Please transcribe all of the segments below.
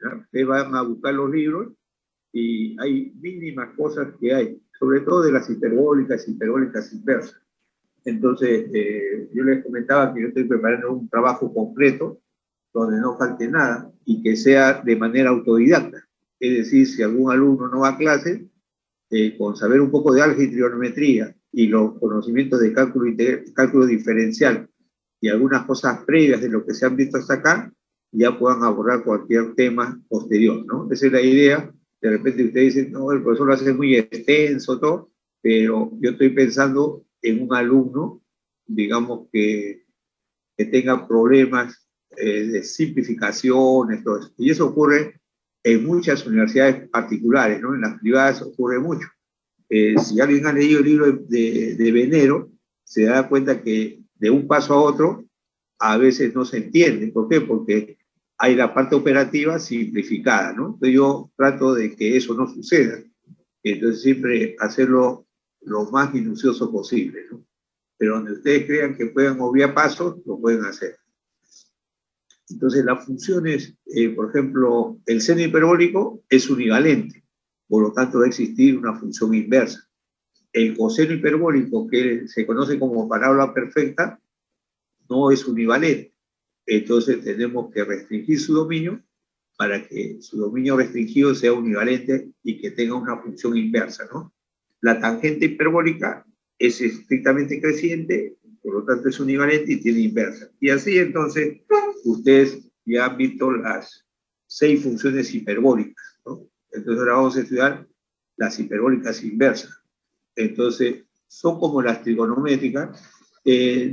¿ya? Ustedes van a buscar los libros y hay mínimas cosas que hay, sobre todo de las hiperbólicas inversas. Entonces, yo les comentaba que yo estoy preparando un trabajo completo donde no falte nada y que sea de manera autodidacta. Es decir, si algún alumno no va a clase, con saber un poco de álgebra y trigonometría y los conocimientos de cálculo diferencial y algunas cosas previas de lo que se han visto hasta acá, ya puedan abordar cualquier tema posterior, ¿no? Esa es la idea. De repente ustedes dicen, no, el profesor lo hace muy extenso, todo, pero yo estoy pensando en un alumno, digamos, que tenga problemas de simplificaciones, todo eso. Y eso ocurre en muchas universidades particulares, ¿no? En las privadas ocurre mucho. Si alguien ha leído el libro de Venero, se da cuenta que de un paso a otro a veces no se entiende. ¿Por qué? Porque hay la parte operativa simplificada, ¿no? Entonces yo trato de que eso no suceda. Entonces siempre hacerlo lo más minucioso posible, ¿no? Pero donde ustedes crean que puedan obviar pasos, lo pueden hacer. Entonces las funciones, por ejemplo, el seno hiperbólico es univalente, por lo tanto va a existir una función inversa. El coseno hiperbólico, que se conoce como parábola perfecta, no es univalente. Entonces tenemos que restringir su dominio para que su dominio restringido sea univalente y que tenga una función inversa, ¿no? La tangente hiperbólica es estrictamente creciente, por lo tanto es univalente y tiene inversa. Y así entonces ustedes ya han visto las 6 funciones hiperbólicas, ¿no? Entonces ahora vamos a estudiar las hiperbólicas inversas. Entonces son como las trigonométricas.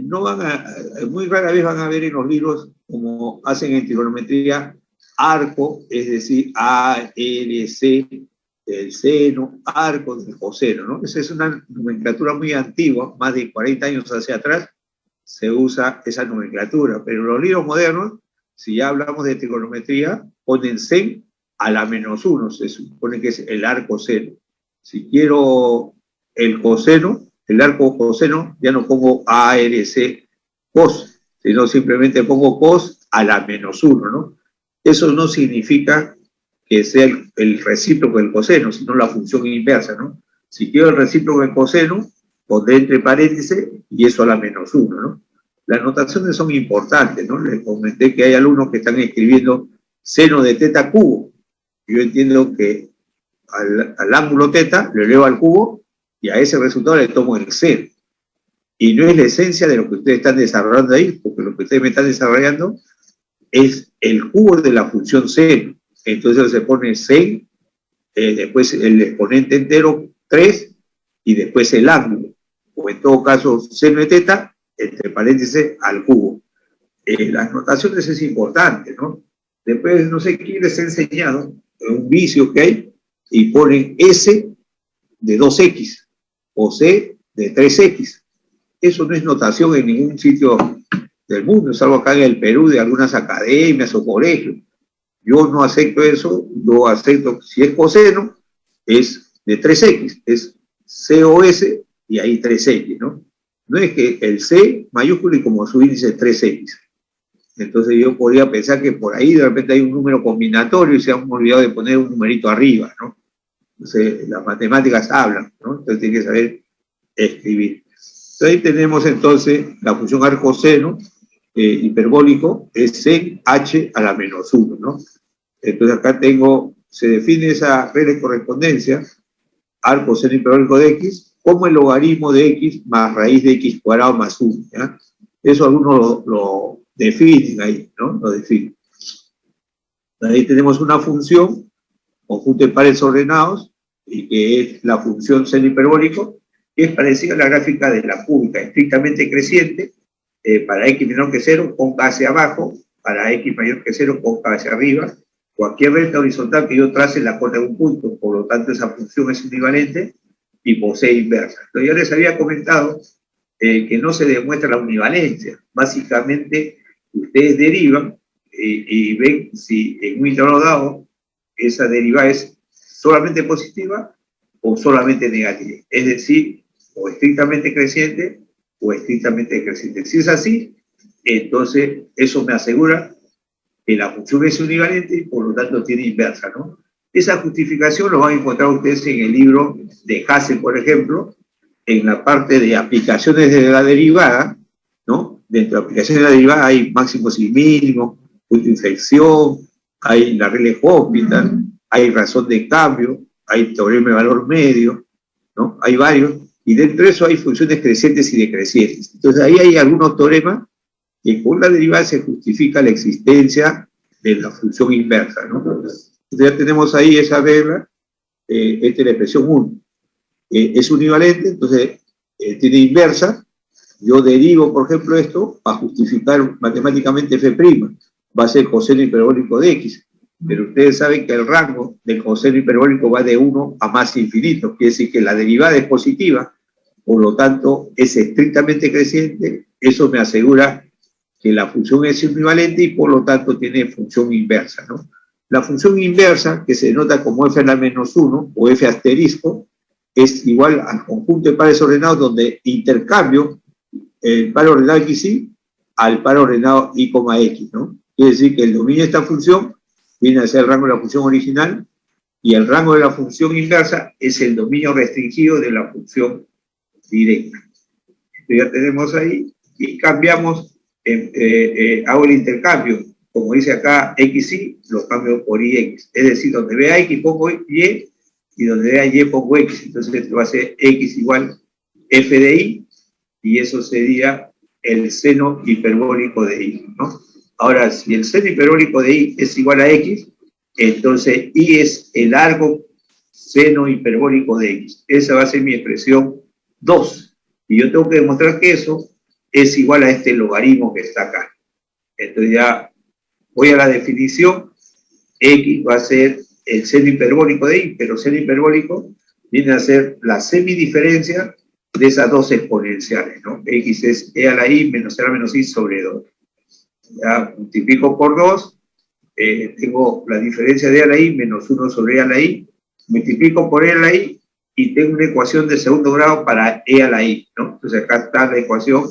No van a, muy rara vez van a ver en los libros, como hacen en trigonometría, arco, es decir, A, L, C, el seno, arco del coseno, ¿no? Esa es una nomenclatura muy antigua, más de 40 años hacia atrás se usa esa nomenclatura, pero en los libros modernos, si ya hablamos de trigonometría, ponen sen a la -1, se supone que es el arco seno. Si quiero el coseno, el arco coseno, ya no pongo ARC cos, sino simplemente pongo cos a la -1, ¿no? Eso no significa que sea el recíproco del coseno, sino la función inversa, ¿no? Si quiero el recíproco del coseno, pondré entre paréntesis y eso a la -1, ¿no? Las notaciones son importantes, ¿no? Les comenté que hay alumnos que están escribiendo seno de teta cubo. Yo entiendo que al ángulo teta le elevo al cubo y a ese resultado le tomo el seno. Y no es la esencia de lo que ustedes están desarrollando ahí, porque lo que ustedes me están desarrollando es el cubo de la función seno. Entonces se pone 6, después el exponente entero 3 y después el ángulo. O en todo caso, seno de teta, entre paréntesis, al cubo. Las notaciones es importante, ¿no? Después, no sé quién les ha enseñado un vicio que hay y ponen S de 2X o C de 3X. Eso no es notación en ningún sitio del mundo, salvo acá en el Perú de algunas academias o colegios. Yo no acepto eso, yo acepto, si es coseno, es de 3X, es COS y ahí 3X, ¿no? No es que el C mayúsculo y como su índice es 3X. Entonces yo podría pensar que por ahí de repente hay un número combinatorio y se han olvidado de poner un numerito arriba, ¿no? Entonces las matemáticas hablan, ¿no? Entonces tiene que saber escribir. Entonces, ahí tenemos entonces la función arcoseno hiperbólico es sec h a la -1, ¿no? Entonces acá tengo, se define esa regla de correspondencia, arco seno hiperbólico de x, como el logaritmo de x más raíz de x cuadrado más 1, ¿ya? Eso algunos lo definen ahí, ¿no? Lo definen. Ahí tenemos una función, conjunto de pares ordenados, y que es la función seno hiperbólico, que es parecida a la gráfica de la cúbica, estrictamente creciente, para x menor que 0, con k hacia abajo, para x mayor que 0, con k hacia arriba. Cualquier recta horizontal que yo trace la corta de un punto, por lo tanto esa función es univalente y posee inversa. Entonces yo les había comentado que no se demuestra la univalencia. Básicamente, ustedes derivan y ven si en un intervalo dado esa derivada es solamente positiva o solamente negativa. Es decir, o estrictamente creciente o estrictamente decreciente. Si es así, entonces eso me asegura que la función es univalente y por lo tanto tiene inversa, ¿no? Esa justificación lo van a encontrar ustedes en el libro de Hasse, por ejemplo, en la parte de aplicaciones de la derivada, ¿no? Dentro de aplicaciones de la derivada hay máximos y mínimos, punto de inflexión, hay la regla de Hospital, hay razón de cambio, hay teorema de valor medio, ¿no? Hay varios, y dentro de eso hay funciones crecientes y decrecientes. Entonces ahí hay algunos teoremas que con la derivada se justifica la existencia de la función inversa, ¿no? Entonces ya tenemos ahí esa regla, esta es la expresión 1. Es univalente, entonces tiene inversa. Yo derivo, por ejemplo, esto para justificar matemáticamente f', va a ser coseno hiperbólico de x, pero ustedes saben que el rango del coseno hiperbólico va de 1 a más infinito, quiere decir que la derivada es positiva, por lo tanto es estrictamente creciente, eso me asegura que la función es univalente y por lo tanto tiene función inversa, ¿no? La función inversa, que se denota como f a la menos 1 o f asterisco, es igual al conjunto de pares ordenados donde intercambio el par ordenado XY al par ordenado Y, X, ¿no? Quiere decir que el dominio de esta función viene a ser el rango de la función original y el rango de la función inversa es el dominio restringido de la función directa. Esto ya tenemos ahí y cambiamos, hago el intercambio, como dice acá XY, lo cambio por IX. Es decir, donde vea X pongo Y y donde vea Y pongo X. Entonces va a ser X igual F de Y y eso sería el seno hiperbólico de Y, ¿no? Ahora, si el seno hiperbólico de Y es igual a X, entonces Y es el largo seno hiperbólico de X. Esa va a ser mi expresión 2. Y yo tengo que demostrar que eso es igual a este logaritmo que está acá. Entonces ya voy a la definición. X va a ser el seno hiperbólico de Y, pero seno hiperbólico viene a ser la semidiferencia de esas dos exponenciales, ¿no? X es e a la I menos e a la menos I sobre 2. Ya multiplico por 2, tengo la diferencia de e a la I menos 1 sobre e a la I, multiplico por e a la I y tengo una ecuación de segundo grado para e a la I, ¿no? Entonces acá está la ecuación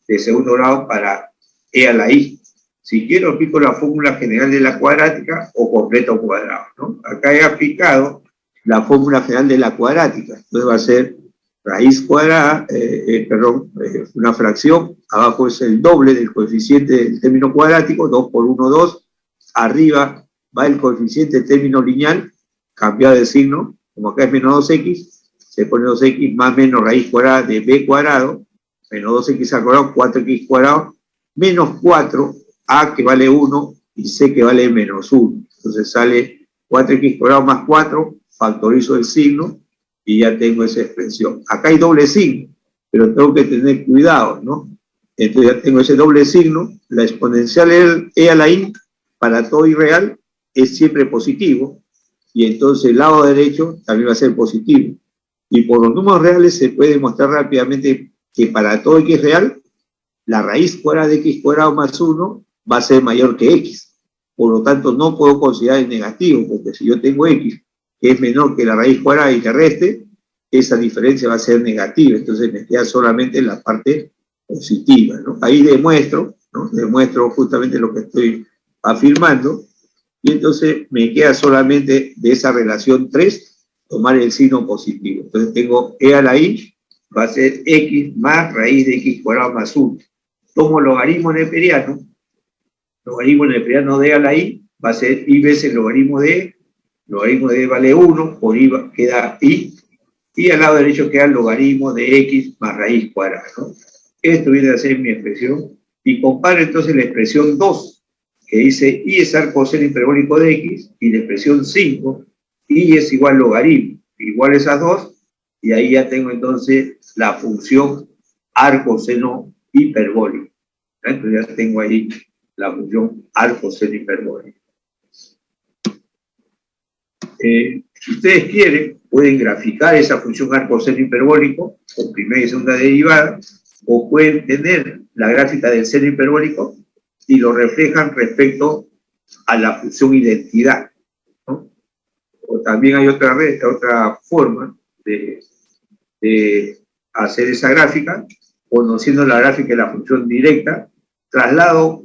de segundo grado para e a la I. Si quiero aplico la fórmula general de la cuadrática o completo cuadrado, ¿no? Acá he aplicado la fórmula general de la cuadrática, entonces va a ser raíz cuadrada, una fracción, abajo es el doble del coeficiente del término cuadrático, 2 por 1, 2, arriba va el coeficiente del término lineal, cambiado de signo, como acá es menos 2x, se pone 2x más menos raíz cuadrada de b cuadrado, menos 2x al cuadrado, 4x cuadrado, menos 4, a que vale 1 y c que vale menos 1. Entonces sale 4x cuadrado más 4, factorizo el signo, y ya tengo esa expresión. Acá hay doble signo, pero tengo que tener cuidado, ¿no? Entonces ya tengo ese doble signo, la exponencial e a la I para todo irreal es siempre positivo, y entonces el lado derecho también va a ser positivo. Y por los números reales se puede demostrar rápidamente que para todo x real, la raíz cuadrada de x cuadrado más 1 va a ser mayor que x. Por lo tanto, no puedo considerar el negativo, porque si yo tengo x que es menor que la raíz cuadrada y que reste, esa diferencia va a ser negativa, entonces me queda solamente la parte positiva, ¿no? Ahí demuestro, ¿no? Demuestro justamente lo que estoy afirmando, y entonces me queda solamente de esa relación 3, tomar el signo positivo. Entonces tengo e a la I, va a ser x más raíz de x cuadrado más 1. Tomo logaritmo neperiano de e a la I, va a ser I veces logaritmo de e, logaritmo de e vale 1, por I queda I, y al lado derecho queda el logaritmo de x más raíz cuadrada, ¿no? Esto viene a ser mi expresión, y comparo entonces la expresión 2, que dice I es arco coseno hiperbólico de x, y la expresión 5, I es igual logaritmo, igual a esas dos, y ahí ya tengo entonces la función arco seno hiperbólico. Entonces ya tengo ahí la función arco seno hiperbólico. Si ustedes quieren, pueden graficar esa función arco seno hiperbólico con primera y segunda derivada, o pueden tener la gráfica del seno hiperbólico y lo reflejan respecto a la función identidad, ¿no? O también hay otra forma de hacer esa gráfica, conociendo la gráfica de la función directa, traslado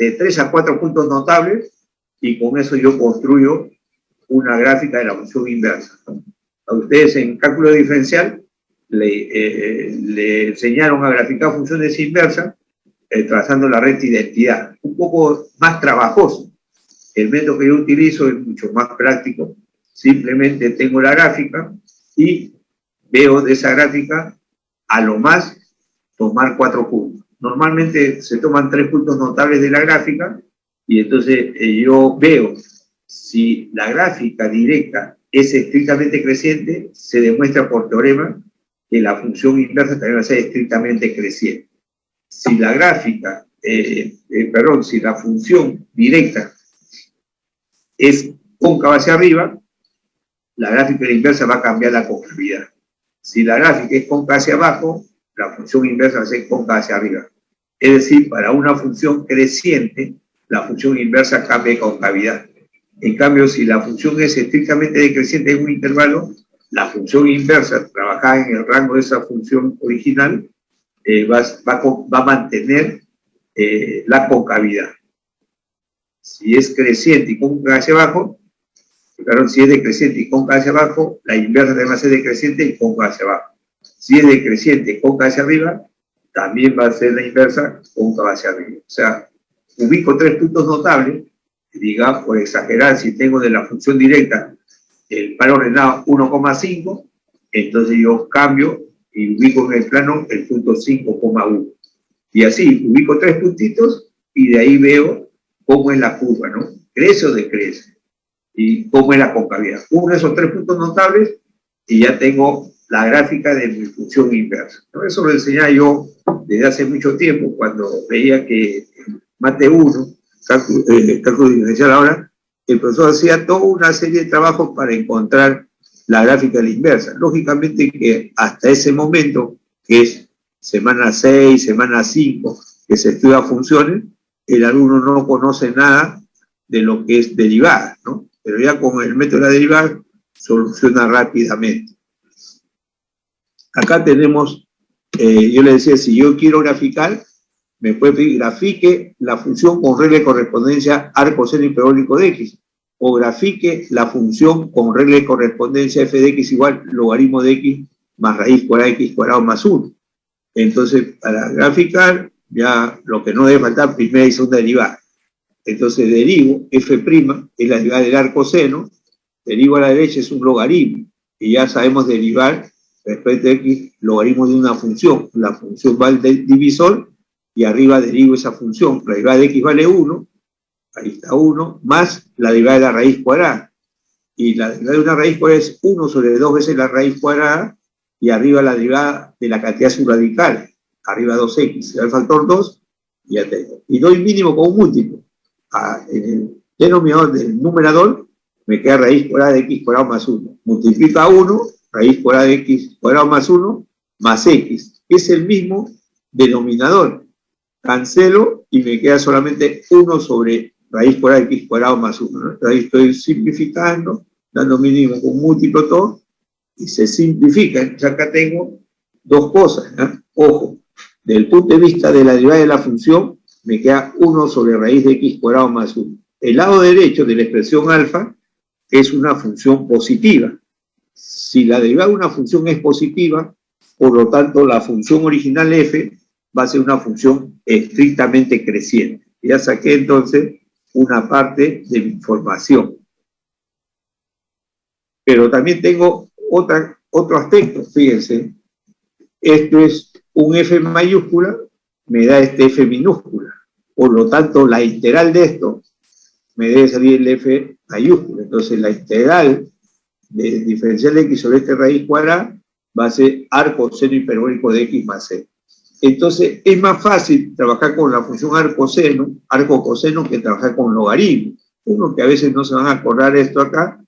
de 3 a 4 puntos notables y con eso yo construyo una gráfica de la función inversa. A ustedes en cálculo diferencial le enseñaron a graficar funciones inversas trazando la recta identidad. Un poco más trabajoso. El método que yo utilizo es mucho más práctico. Simplemente tengo la gráfica y veo de esa gráfica a lo más tomar 4 puntos. Normalmente se toman 3 puntos notables de la gráfica y entonces yo veo si la gráfica directa es estrictamente creciente, se demuestra por teorema que la función inversa también va a ser estrictamente creciente. Si la gráfica, si la función directa es cóncava hacia arriba, la gráfica de la inversa va a cambiar la concavidad. Si la gráfica es cóncava hacia abajo, la función inversa va a ser cóncava hacia arriba. Es decir, para una función creciente, la función inversa cambia de concavidad. En cambio, si la función es estrictamente decreciente en un intervalo, la función inversa, trabajada en el rango de esa función original, va a mantener la concavidad. Si es creciente y cóncava hacia abajo, claro, si es decreciente y cóncava hacia abajo, la inversa también va a ser decreciente y cóncava hacia abajo. Si es decreciente y cóncava hacia arriba, también va a ser la inversa cóncava hacia arriba. O sea, ubico 3 puntos notables, digamos, por exagerar, si tengo de la función directa el par ordenado 1,5, entonces yo cambio y ubico en el plano el punto 5,1. Y así, ubico 3 puntitos y de ahí veo cómo es la curva, ¿no? ¿Crece o decrece? Y cómo es la concavidad. Uno de esos 3 puntos notables y ya tengo la gráfica de mi función inversa, ¿no? Eso lo enseñaba yo desde hace mucho tiempo, cuando veía que Mate 1, cálculo diferencial ahora, el profesor hacía toda una serie de trabajos para encontrar la gráfica de la inversa. Lógicamente que hasta ese momento, que es semana 6, semana 5, que se estudia funciones, el alumno no conoce nada de lo que es derivada, ¿no? Pero ya con el método de la derivada soluciona rápidamente. Acá tenemos, yo le decía, si yo quiero graficar, me puede pedir grafique la función con regla de correspondencia arco seno hiperbólico de x, o grafique la función con regla de correspondencia f de x igual logaritmo de x más raíz cuadrada de x cuadrado más 1. Entonces, para graficar, ya lo que no debe faltar, primera y segunda derivada. Entonces, derivo, f' es la derivada del arco seno, derivo a la derecha es un logaritmo, y ya sabemos derivar respecto a x logaritmo de una función. La función va al divisor, y arriba derivo esa función. La derivada de x vale 1, ahí está 1, más la derivada de la raíz cuadrada. Y la derivada de una raíz cuadrada es 1 sobre 2 veces la raíz cuadrada, y arriba la derivada de la cantidad subradical, arriba 2x, se da el factor 2, y ya tengo. Y doy mínimo con un múltiplo. En el denominador del numerador me queda raíz cuadrada de x cuadrado más 1. Multiplica 1, raíz cuadrada de x cuadrado más 1, más x. Es el mismo denominador. Cancelo y me queda solamente 1 sobre raíz cuadrada de x cuadrado más 1, ¿no? Ahí estoy simplificando, dando mínimo con múltiplo todo, y se simplifica. Entonces acá tengo 2 cosas, ¿no? Ojo, desde el punto de vista de la derivada de la función, me queda 1 sobre raíz de x cuadrado más 1. El lado derecho de la expresión alfa es una función positiva. Si la derivada de una función es positiva, por lo tanto la función original f va a ser una función estrictamente creciente. Ya saqué entonces una parte de mi información. Pero también tengo otro aspecto, fíjense. Esto es un f mayúscula, me da este f minúscula. Por lo tanto, la integral de esto me debe salir el f mayúscula. Entonces, la integral de diferencial de x sobre esta raíz cuadrada va a ser arco seno hiperbólico de x más c. Entonces, es más fácil trabajar con la función arco coseno, que trabajar con logaritmo. Uno que a veces no se van a acordar esto acá,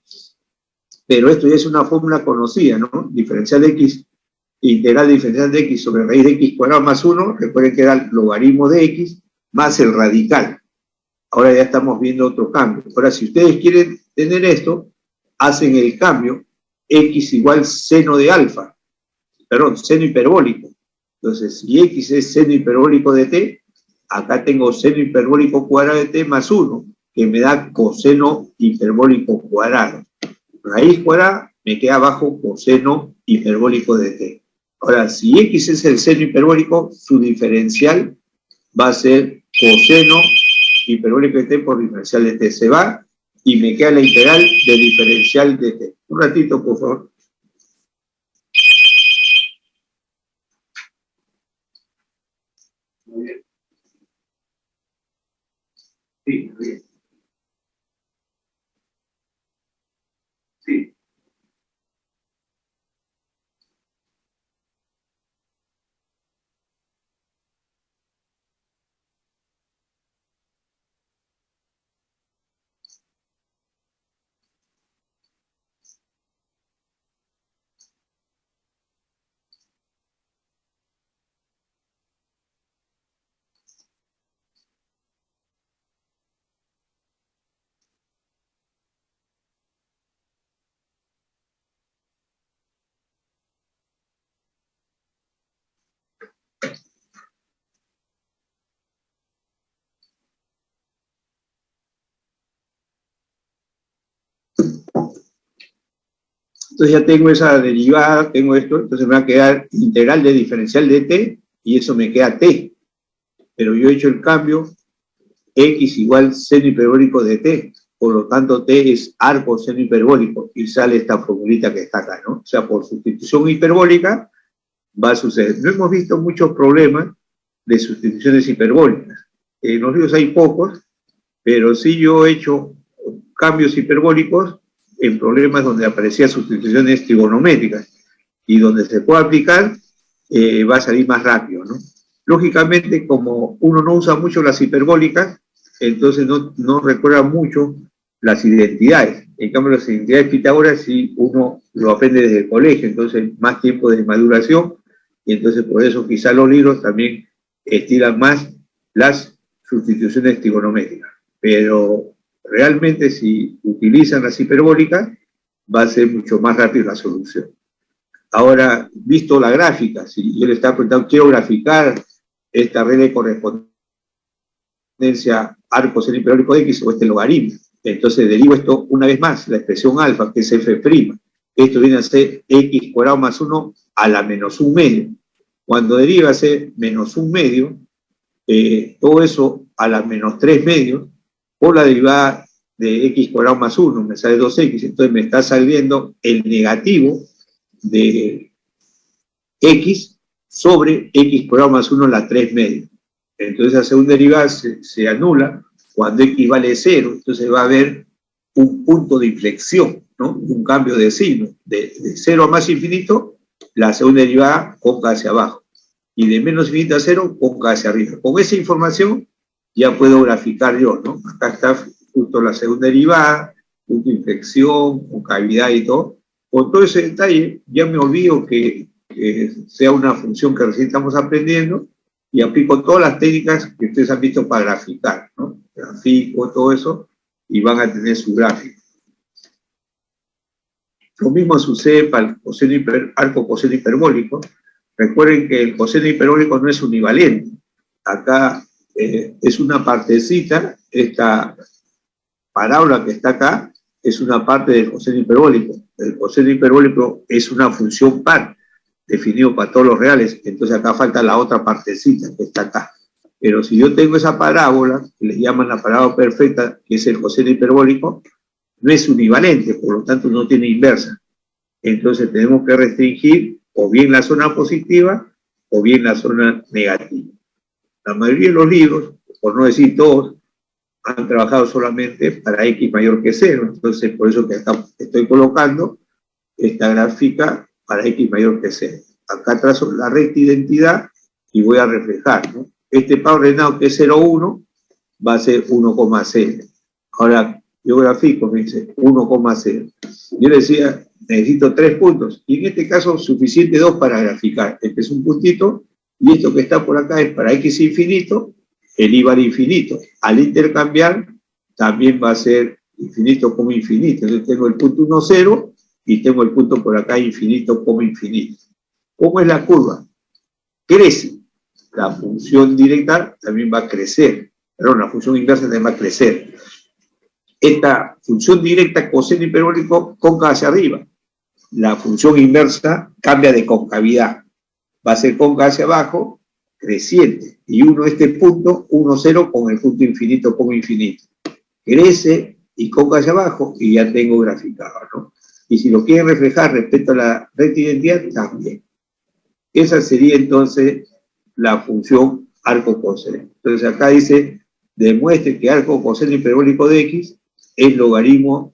pero esto ya es una fórmula conocida, ¿no? Diferencial de x, integral diferencial de x sobre raíz de x cuadrado más 1, recuerden que era logaritmo de x más el radical. Ahora ya estamos viendo otro cambio. Ahora, si ustedes quieren tener esto, hacen el cambio x igual seno de alfa, perdón, seno hiperbólico. Entonces, si x es seno hiperbólico de t, acá tengo seno hiperbólico cuadrado de t más 1, que me da coseno hiperbólico cuadrado. Raíz cuadrada, me queda abajo coseno hiperbólico de t. Ahora, si x es el seno hiperbólico, su diferencial va a ser coseno hiperbólico de t por diferencial de t. Se va y me queda la integral del diferencial de t. Un ratito, por favor. Muy bien. Sí, muy bien. Sí. Entonces ya tengo esa derivada, tengo esto, entonces me va a quedar integral de diferencial de t, y eso me queda t. Pero yo he hecho el cambio, x igual seno hiperbólico de t, por lo tanto t es arco seno hiperbólico, y sale esta formulita que está acá, ¿no? O sea, por sustitución hiperbólica va a suceder. No hemos visto muchos problemas de sustituciones hiperbólicas. En los libros hay pocos, pero sí yo he hecho cambios hiperbólicos en problemas donde aparecían sustituciones trigonométricas, y donde se puede aplicar, va a salir más rápido, ¿no? Lógicamente, como uno no usa mucho las hiperbólicas, entonces no recuerda mucho las identidades. En cambio, las identidades de Pitágoras sí uno lo aprende desde el colegio, entonces más tiempo de maduración, y entonces por eso quizá los libros también estiran más las sustituciones trigonométricas. Pero realmente si utilizan las hiperbólicas, va a ser mucho más rápido la solución. Ahora, visto la gráfica, si yo le estaba preguntando, quiero graficar esta red de correspondencia arco seno hiperbólico de x o este logaritmo. Entonces derivo esto una vez más, la expresión alfa, que es f'. Esto viene a ser x cuadrado más 1 a la menos 1 medio. Cuando deriva a ser menos 1 medio, todo eso a la menos 3 medios, por la derivada de x cuadrado más 1, me sale 2x, entonces me está saliendo el negativo de x sobre x cuadrado más 1 a la 3 medio. Entonces la segunda derivada se anula cuando x vale 0, entonces va a haber un punto de inflexión, ¿no? Un cambio de signo, de 0 a más infinito, la segunda derivada conca hacia abajo, y de menos infinito a 0, conca hacia arriba. Con esa información ya puedo graficar yo, ¿no? Acá está justo la segunda derivada, punto de inflexión, concavidad y todo. Con todo ese detalle, ya me olvido que sea una función que recién estamos aprendiendo, y aplico todas las técnicas que ustedes han visto para graficar, ¿no? Grafico, todo eso, y van a tener su gráfico. Lo mismo sucede para el coseno arco coseno hiperbólico. Recuerden que el coseno hiperbólico no es univalente. Acá es una partecita, esta parábola que está acá es una parte del coseno hiperbólico. El coseno hiperbólico es una función par, definido para todos los reales, entonces acá falta la otra partecita que está acá. Pero si yo tengo esa parábola, que le llaman la parábola perfecta, que es el coseno hiperbólico, no es univalente, por lo tanto no tiene inversa. Entonces tenemos que restringir o bien la zona positiva o bien la zona negativa. La mayoría de los libros, por no decir todos, han trabajado solamente para x mayor que 0. Entonces, por eso que acá estoy colocando esta gráfica para x mayor que 0. Acá trazo la recta identidad y voy a reflejar, ¿no? Este par ordenado que es 0,1 va a ser 1,0. Ahora, yo grafico, me dice 1,0. Yo le decía, necesito 3 puntos. Y en este caso, suficiente 2 para graficar. Este es un puntito, y esto que está por acá es para x infinito, el i vale infinito. Al intercambiar, también va a ser infinito como infinito. Entonces tengo el punto 1, 0, y tengo el punto por acá infinito como infinito. ¿Cómo es la curva? Crece. la función directa también va a crecer. Perdón, la función inversa también va a crecer. Esta función directa, coseno hiperbólico, cóncava hacia arriba. La función inversa cambia de concavidad. Va a ser cóncava hacia abajo, creciente. Y uno este punto, 1, 0, con el punto infinito como infinito. Crece y cóncava hacia abajo y ya tengo graficado, ¿no? Y si lo quieren reflejar respecto a la recta identidad, también. Esa sería entonces la función arco coseno. Entonces acá dice, demuestre que arco coseno hiperbólico de x es logaritmo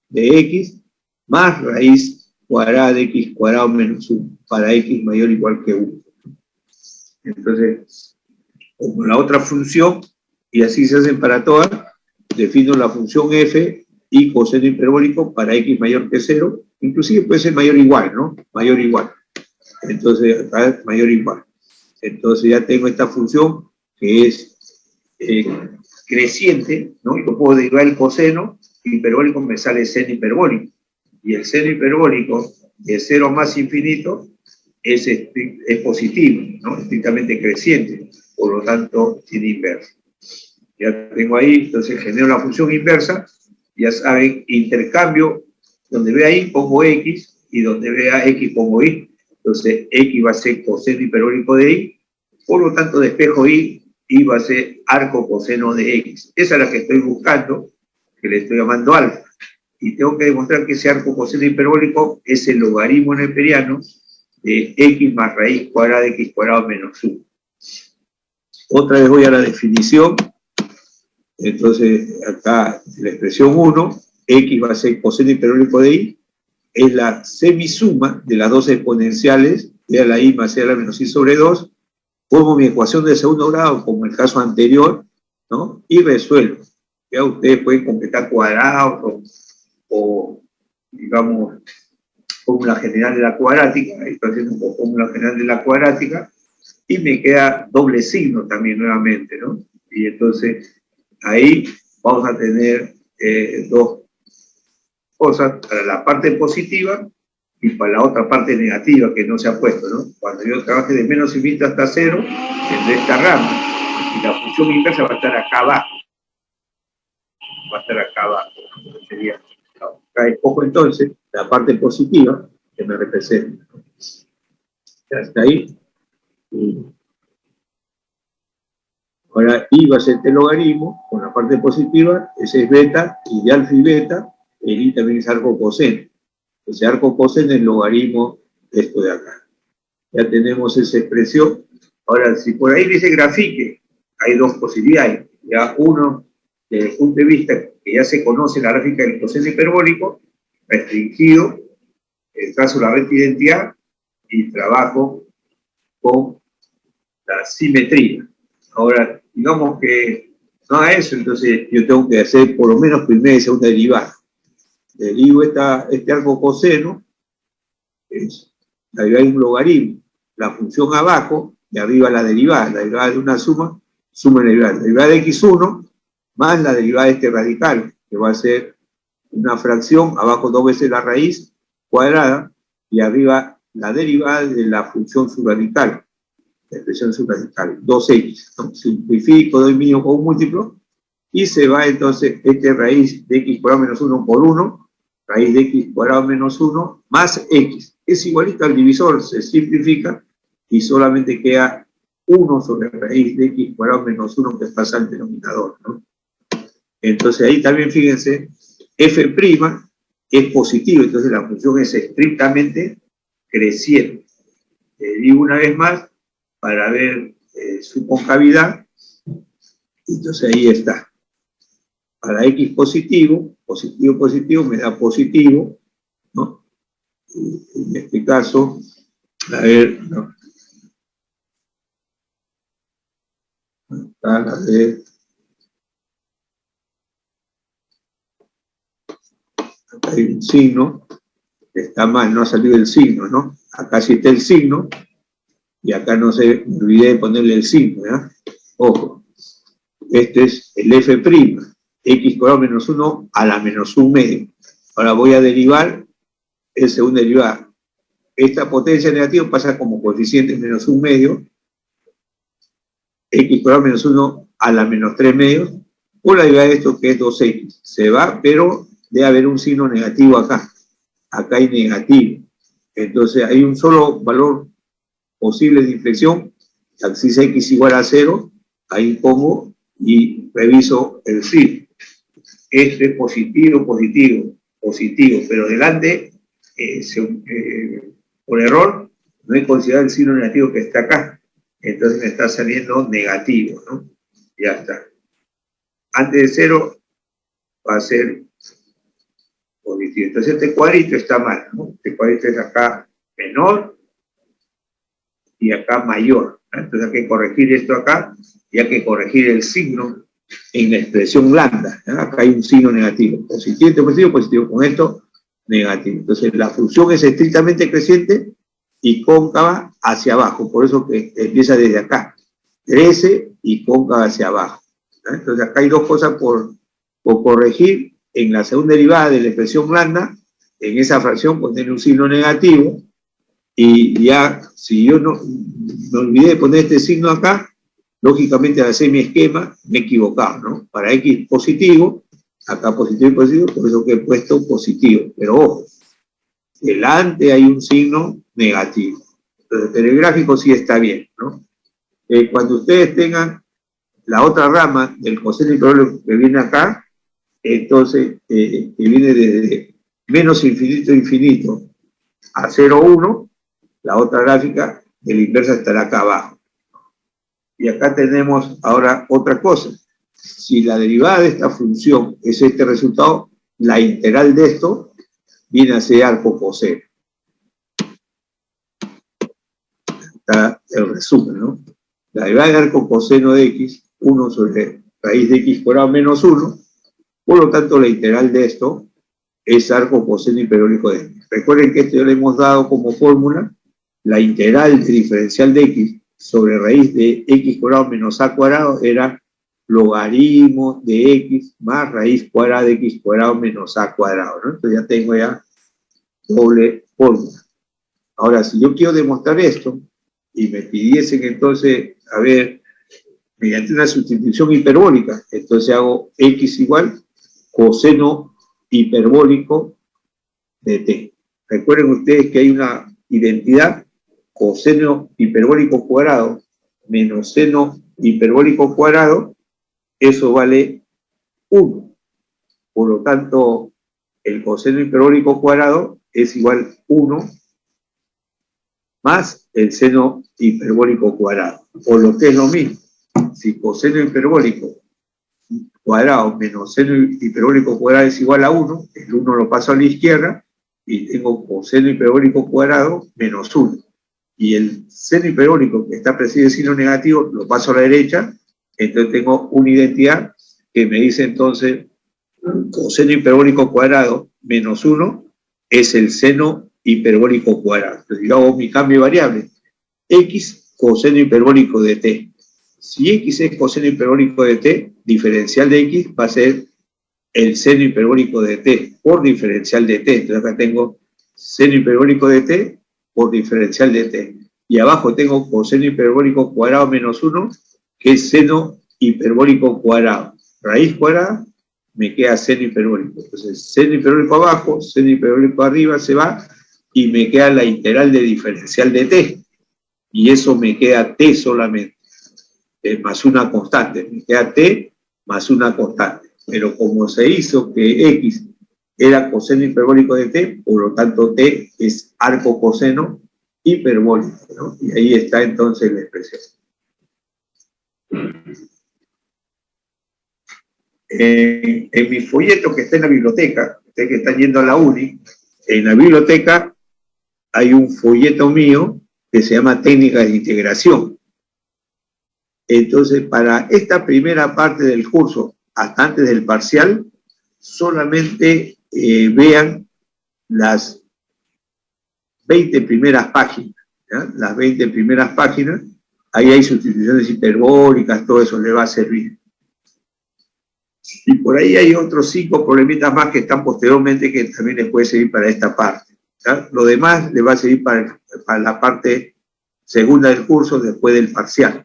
de x más raíz cuadrada de x cuadrado menos 1 para x mayor o igual que 1. Entonces, como la otra función, y así se hacen para todas, defino la función f y coseno hiperbólico para x mayor que 0, inclusive puede ser mayor o igual, ¿no? Mayor o igual. Entonces, acá es mayor o igual. Entonces ya tengo esta función que es creciente, ¿no? Y lo puedo derivar el coseno hiperbólico, me sale seno hiperbólico. Y el seno hiperbólico de 0 más infinito es positivo, ¿no? Estrictamente creciente, por lo tanto tiene inversa. Ya tengo ahí, entonces genero la función inversa, ya saben, intercambio, donde vea y pongo x, y donde vea x pongo y. Entonces x va a ser coseno hiperbólico de y, por lo tanto despejo y va a ser arco coseno de x. Esa es la que estoy buscando, que le estoy llamando alfa. Y tengo que demostrar que ese arco coseno hiperbólico es el logaritmo neperiano de x más raíz cuadrada de x cuadrado menos 1. Otra vez voy a la definición. Entonces, acá la expresión 1, x va a ser coseno hiperbólico de y, es la semisuma de las dos exponenciales, sea la y más sea la menos y sobre 2, como mi ecuación de segundo grado, como el caso anterior, ¿no? Y resuelvo. Ya ustedes pueden completar cuadrados o digamos, fórmula general de la cuadrática, estoy haciendo una fórmula general de la cuadrática, y me queda doble signo también nuevamente, ¿no? Y entonces, ahí vamos a tener dos cosas, para la parte positiva y para la otra parte negativa que no se ha puesto, ¿no? Cuando yo trabaje de menos infinito hasta 0, tendré esta rama, y la función inversa va a estar acá abajo. Va a estar acá abajo. Sería, acá escojo entonces la parte positiva que me representa. Ya está ahí. Y ahora I va a ser este logaritmo, con la parte positiva, ese es beta, y de alfa y beta, el I también es arco coseno. Ese arco coseno es el logaritmo de esto de acá. Ya tenemos esa expresión. Ahora, si por ahí dice grafique, hay dos posibilidades. Ya uno, desde el punto de vista que ya se conoce la gráfica del coseno hiperbólico, restringido, trazo la recta identidad y trabajo con la simetría. Ahora, digamos que no haga eso, entonces yo tengo que hacer por lo menos primera y segunda derivada. Derivo este arco coseno, ahí hay un logaritmo, la función abajo, y arriba la derivada de una suma la derivada de x1 más la derivada de este radical, que va a ser una fracción, abajo 2 veces la raíz cuadrada, y arriba la derivada de la función subradical, la expresión subradical, 2x, ¿no? Simplifico, doy mínimo con un múltiplo, y se va entonces este raíz de x cuadrado menos 1 por 1, raíz de x cuadrado menos 1, más x. Es igualito al divisor, se simplifica, y solamente queda 1 sobre raíz de x cuadrado menos 1 que pasa al denominador, ¿no? Entonces ahí también fíjense, f' es positivo, entonces la función es estrictamente creciente. Digo una vez más, para ver su concavidad, entonces ahí está. Para x positivo, positivo me da positivo, ¿no? En este caso, a ver, ¿no? A ver, acá hay un signo, está mal, no ha salido el signo, ¿no? Acá sí está el signo, y acá no se me olvidé de ponerle el signo, ¿ya? Ojo, este es el f', x cuadrado menos 1 a la menos 1 medio. Ahora voy a derivar el segundo derivado. Esta potencia negativa pasa como coeficiente menos 1 medio, x cuadrado menos 1 a la menos 3 medios, o la derivada de esto que es 2x. Se va, pero debe haber un signo negativo acá. Acá hay negativo. Entonces hay un solo valor posible de inflexión. Si es x igual a 0, ahí pongo y reviso el signo. Esto es positivo, positivo, positivo, pero delante, por error, no he considerado el signo negativo que está acá. Entonces me está saliendo negativo, ¿no? Ya está. Antes de 0 va a ser positivo. Entonces este cuadrito está mal, ¿no? Este cuadrito es acá menor y acá mayor, ¿no? Entonces hay que corregir esto acá y hay que corregir el signo en la expresión lambda, ¿no? Acá hay un signo negativo. Positivo, positivo, positivo. Con esto, negativo. Entonces la función es estrictamente creciente y cóncava hacia abajo. Por eso que empieza desde acá. Crece y cóncava hacia abajo, ¿no? Entonces acá hay dos cosas por corregir. En la segunda derivada de la expresión lambda, en esa fracción poner un signo negativo, y ya, si yo no me olvidé de poner este signo acá, lógicamente al hacer mi esquema me he equivocado, ¿no? Para x positivo, acá positivo y positivo, por eso que he puesto positivo. Pero ojo, delante hay un signo negativo. Entonces, en el gráfico sí está bien, ¿no? Cuando ustedes tengan la otra rama del coseno hiperbólico que viene acá, entonces, que viene desde menos infinito a infinito a 0, 1, la otra gráfica de la inversa estará acá abajo. Y acá tenemos ahora otra cosa. Si la derivada de esta función es este resultado, la integral de esto viene a ser arco coseno. Está el resumen, ¿no? La derivada de arco coseno de x, 1 sobre raíz de x cuadrado menos 1, por lo tanto la integral de esto es arco coseno hiperbólico de x. Recuerden que esto ya le hemos dado como fórmula la integral de diferencial de x sobre raíz de x cuadrado menos a cuadrado era logaritmo de x más raíz cuadrada de x cuadrado menos a cuadrado, ¿no? Entonces ya tengo ya doble fórmula. Ahora, si yo quiero demostrar esto y me pidiesen entonces, a ver, mediante una sustitución hiperbólica, entonces hago x igual coseno hiperbólico de t. Recuerden ustedes que hay una identidad coseno hiperbólico cuadrado menos seno hiperbólico cuadrado, eso vale 1. Por lo tanto, el coseno hiperbólico cuadrado es igual 1 más el seno hiperbólico cuadrado. Por lo que es lo mismo. Si coseno hiperbólico cuadrado menos seno hiperbólico cuadrado es igual a 1, el 1 lo paso a la izquierda y tengo coseno hiperbólico cuadrado menos 1. Y el seno hiperbólico que está precedido de signo negativo lo paso a la derecha, entonces tengo una identidad que me dice entonces coseno hiperbólico cuadrado menos 1 es el seno hiperbólico cuadrado. Entonces yo hago mi cambio de variable, x coseno hiperbólico de t. Si x es coseno hiperbólico de t, diferencial de x va a ser el seno hiperbólico de t por diferencial de t. Entonces acá tengo seno hiperbólico de t por diferencial de t. Y abajo tengo coseno hiperbólico cuadrado menos 1, que es seno hiperbólico cuadrado. Raíz cuadrada, me queda seno hiperbólico. Entonces, seno hiperbólico abajo, seno hiperbólico arriba se va, y me queda la integral de diferencial de t. Y eso me queda t solamente, más una constante. Me queda t más una constante. Pero como se hizo que x era coseno hiperbólico de t, por lo tanto t es arco coseno hiperbólico, ¿no? Y ahí está entonces la expresión. En mi folleto que está en la biblioteca, ustedes que están yendo a la uni, en la biblioteca hay un folleto mío que se llama Técnicas de Integración. Entonces, para esta primera parte del curso, hasta antes del parcial, solamente vean las 20 primeras páginas, ¿ya? Las 20 primeras páginas, ahí hay sustituciones hiperbólicas, todo eso le va a servir. Y por ahí hay otros 5 problemitas más que están posteriormente que también les puede servir para esta parte, ¿ya? Lo demás le va a servir para la parte segunda del curso después del parcial.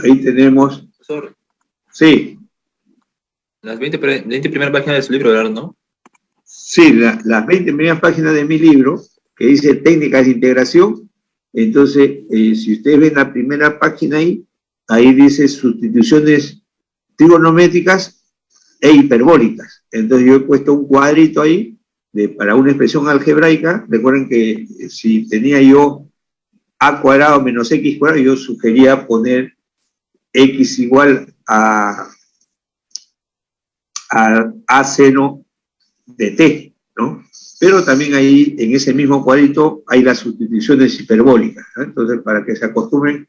Ahí tenemos, Profesor, sí, las 20 primeras páginas de su libro, ¿verdad, no? sí, las 20 primeras páginas de mi libro, que dice técnicas de integración. Entonces, si ustedes ven la primera página ahí dice sustituciones trigonométricas e hiperbólicas. Entonces yo he puesto un cuadrito ahí para una expresión algebraica. Recuerden que si tenía yo a cuadrado menos x cuadrado, yo sugería poner x igual a seno de t, ¿no? Pero también ahí, en ese mismo cuadrito, hay las sustituciones hiperbólicas, ¿no? Entonces, para que se acostumbren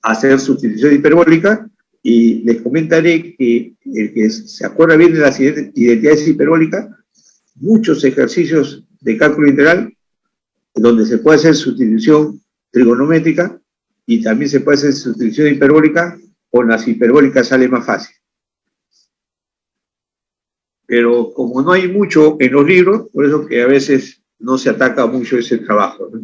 a hacer sustitución hiperbólica, y les comentaré que el que se acuerda bien de las identidades hiperbólicas, muchos ejercicios de cálculo integral, donde se puede hacer sustitución trigonométrica, y también se puede hacer sustitución hiperbólica, con las hiperbólicas sale más fácil. Pero como no hay mucho en los libros, por eso que a veces no se ataca mucho ese trabajo, ¿no?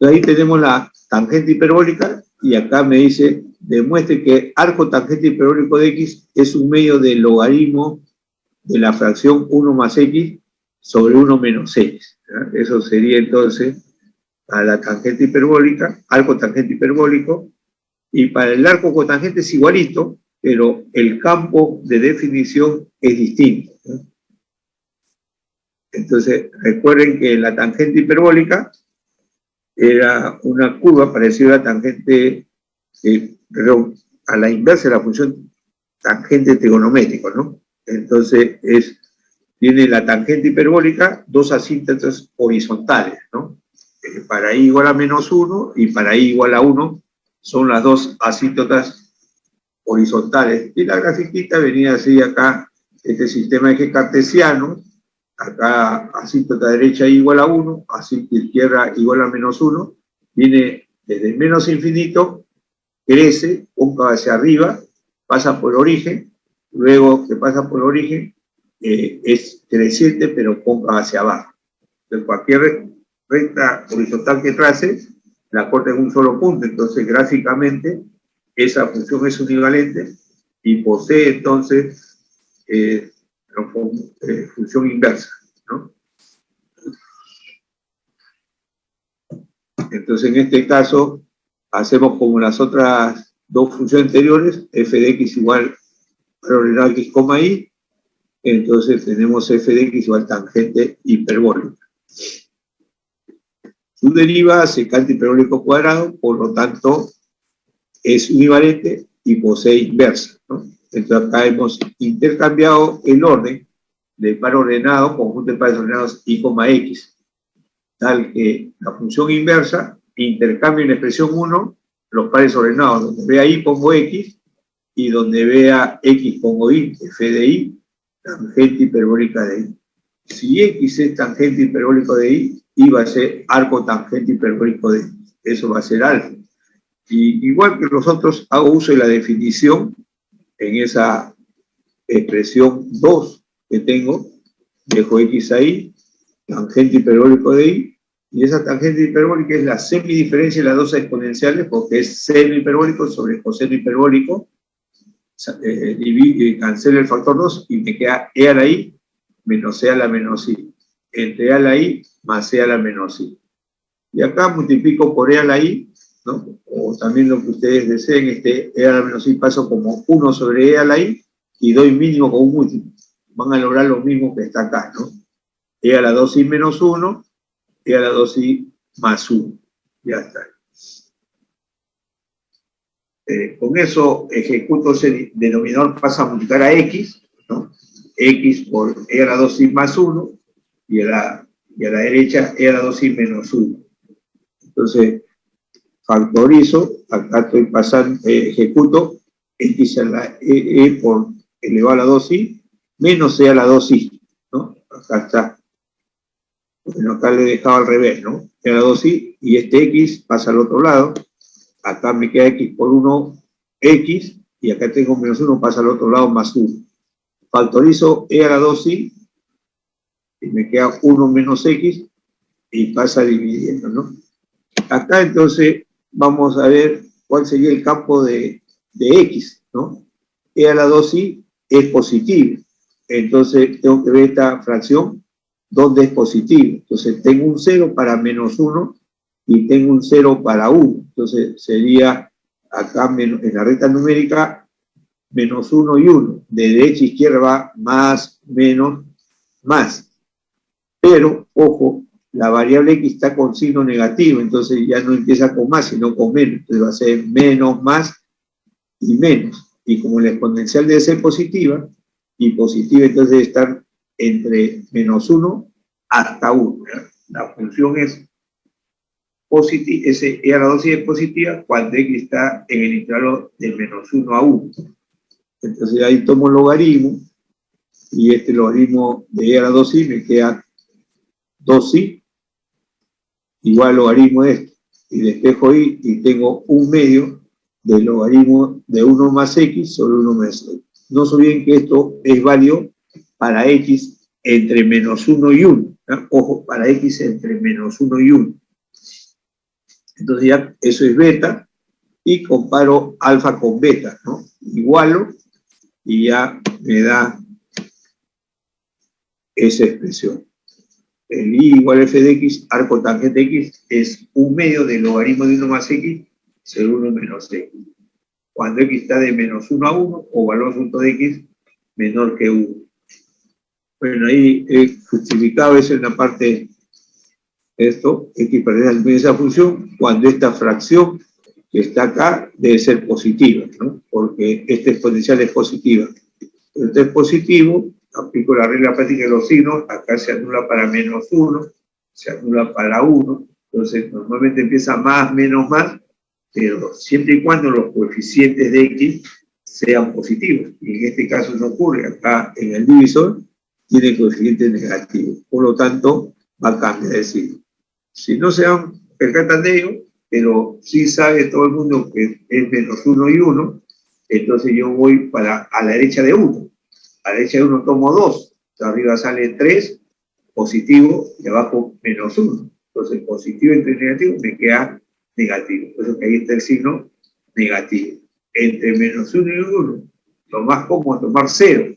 Ahí tenemos la tangente hiperbólica, y acá me dice, demuestre que arco tangente hiperbólico de x es un medio del logaritmo de la fracción 1 más x sobre 1 menos x, ¿verdad? Eso sería entonces para la tangente hiperbólica, arco tangente hiperbólico, y para el arco cotangente es igualito, pero el campo de definición es distinto, ¿no? Entonces, recuerden que la tangente hiperbólica era una curva parecida a la tangente, perdón, a la inversa de la función tangente trigonométrico, ¿no? Entonces, tiene la tangente hiperbólica dos asíntotas horizontales, ¿no? Para i igual a menos 1 y para i igual a 1 son las dos asíntotas horizontales. Y la grafiquita venía así acá, este sistema de eje cartesiano, acá asíntota derecha igual a 1, asíntota izquierda igual a menos 1, viene desde menos infinito, crece, cóncavo hacia arriba, pasa por origen, luego que pasa por origen, es creciente pero cóncavo hacia abajo. Entonces cualquier recta horizontal que trace, la corta en un solo punto, entonces gráficamente esa función es univalente y posee entonces función inversa, ¿no? Entonces en este caso hacemos como las otras dos funciones anteriores, f de x igual a ordenado x, y, entonces tenemos f de x igual tangente hiperbólica. Su derivada secante hiperbólico cuadrado, por lo tanto es univalente y posee inversa, ¿no? Entonces acá hemos intercambiado el orden del par ordenado, conjunto de pares ordenados y, x, tal que la función inversa intercambia en la expresión 1 los pares ordenados, donde vea y pongo x, y donde vea x pongo y, f de y, tangente hiperbólica de y. Si x es tangente hiperbólico de y va a ser arco tangente hiperbólico de y. Eso va a ser alfa. Y igual que los otros, hago uso de la definición en esa expresión 2 que tengo, dejo x ahí, tangente hiperbólico de y, y esa tangente hiperbólica es la semidiferencia de las dos exponenciales, porque es seno hiperbólico sobre coseno hiperbólico, cancelo el factor 2 y me queda e a la i menos e a la menos i, entre e a la i más e a la menos i. Y acá multiplico por e a la i, ¿no? O también lo que ustedes deseen, e a la menos i paso como 1 sobre e a la i y doy mínimo con un múltiplo. Van a lograr lo mismo que está acá, ¿no? E a la 2i menos 1, e a la 2i más 1. Ya está. Con eso ejecuto ese denominador, pasa a multiplicar a x, ¿no? X por e a la 2i más 1 y a la derecha e a la 2i menos 1. Entonces, factorizo, acá estoy pasando, ejecuto x a la e por elevado a la 2i menos e a la 2i, ¿no? Acá está. Bueno, acá le he dejado al revés, ¿no? E a la 2i y este x pasa al otro lado. Acá me queda x por 1, x, y acá tengo menos 1, pasa al otro lado más 1. Factorizo e a la 2i y me queda 1 menos x y pasa dividiendo, ¿no? Acá entonces vamos a ver cuál sería el campo de X, ¿no? E a la 2i es positivo. Entonces tengo que ver esta fracción donde es positivo. Entonces tengo un 0 para menos 1 y tengo un 0 para 1. Entonces sería acá en la recta numérica menos 1 y 1. De derecha a izquierda va más, menos, más. Pero, ojo, la variable x está con signo negativo, entonces ya no empieza con más, sino con menos. Entonces va a ser menos, más y menos. Y como la exponencial debe ser positiva, y positiva entonces debe estar entre menos 1 hasta 1. ¿verdad? La función es positiva, e a la 2i es positiva cuando x está en el intervalo de menos 1 a 1. Entonces ahí tomo el logaritmo, y este logaritmo de e a la 2i me queda 2i igual logaritmo de esto. Y despejo i y tengo un medio del logaritmo de 1 más x sobre 1 más x. No se olviden que esto es válido para x entre menos 1 y 1. ¿no? Ojo, para x entre menos 1 y 1. Entonces ya eso es beta y comparo alfa con beta, ¿no? Igualo y ya me da esa expresión. El i igual a f de x, arco tangente x, es un medio del logaritmo de 1 más x sobre 1 menos x. Cuando x está de menos 1 a 1, o valor absoluto de x menor que 1. Bueno, ahí he justificado eso en la parte esto, x pertenece a esa función, cuando esta fracción que está acá debe ser positiva, ¿no? Porque esta exponencial es positiva. Esto es positivo, aplico la regla práctica de los signos, acá se anula para menos 1, se anula para 1, entonces normalmente empieza más, menos, más, pero siempre y cuando los coeficientes de x sean positivos, y en este caso no ocurre, acá en el divisor tiene coeficientes negativos, por lo tanto va a cambiar de signo. Si no se percatan de ello, pero sí sabe todo el mundo que es menos 1 y 1, entonces yo voy a la derecha de 1. A la derecha de 1 tomo 2, arriba sale 3, positivo, y abajo menos 1. Entonces positivo entre negativo me queda negativo. Por eso que ahí está el signo negativo. Entre menos 1 y 1, lo más cómodo es tomar 0.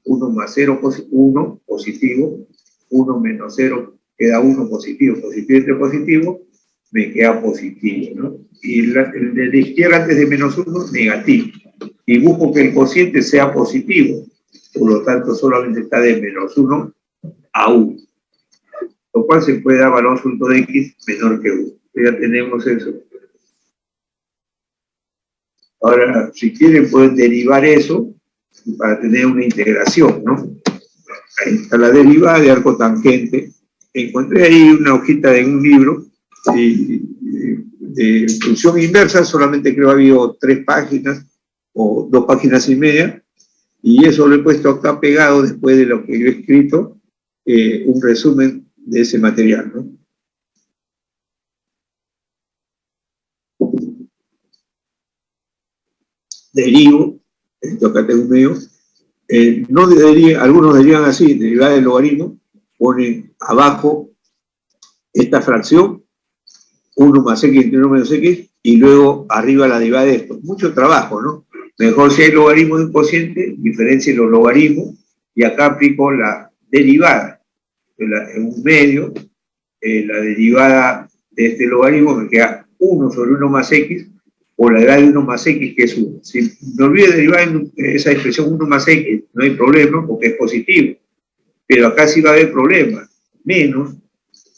1 más 0, 1 positivo, 1 menos 0 queda 1 positivo, positivo entre positivo, me queda positivo, ¿no? Y el de la izquierda antes de menos 1, negativo. Y busco que el cociente sea positivo, por lo tanto solamente está de menos 1 a 1. Lo cual se puede dar valor absoluto de x menor que 1. Ya tenemos eso. Ahora, si quieren, pueden derivar eso para tener una integración, ¿no? Ahí está la derivada de arco tangente. Encontré ahí una hojita de un libro de función inversa, solamente creo que ha habido 3 páginas o 2 páginas y media, y eso lo he puesto acá pegado después de lo que yo he escrito, un resumen de ese material, ¿no? Derivo, esto acá tengo un medio, no debería, algunos dirían así, derivada del logaritmo, ponen abajo esta fracción, 1 más x entre 1 menos x, y luego arriba la derivada de esto. Mucho trabajo, ¿no? Mejor si hay logaritmo de un cociente, diferencie los logaritmos, y acá aplico la derivada. En un medio, la derivada de este logaritmo me queda 1 sobre 1 más x, o la derivada de 1 más x, que es 1. Si me olvido de derivar en esa expresión 1 más x, no hay problema, porque es positivo. Pero acá sí va a haber problema. Menos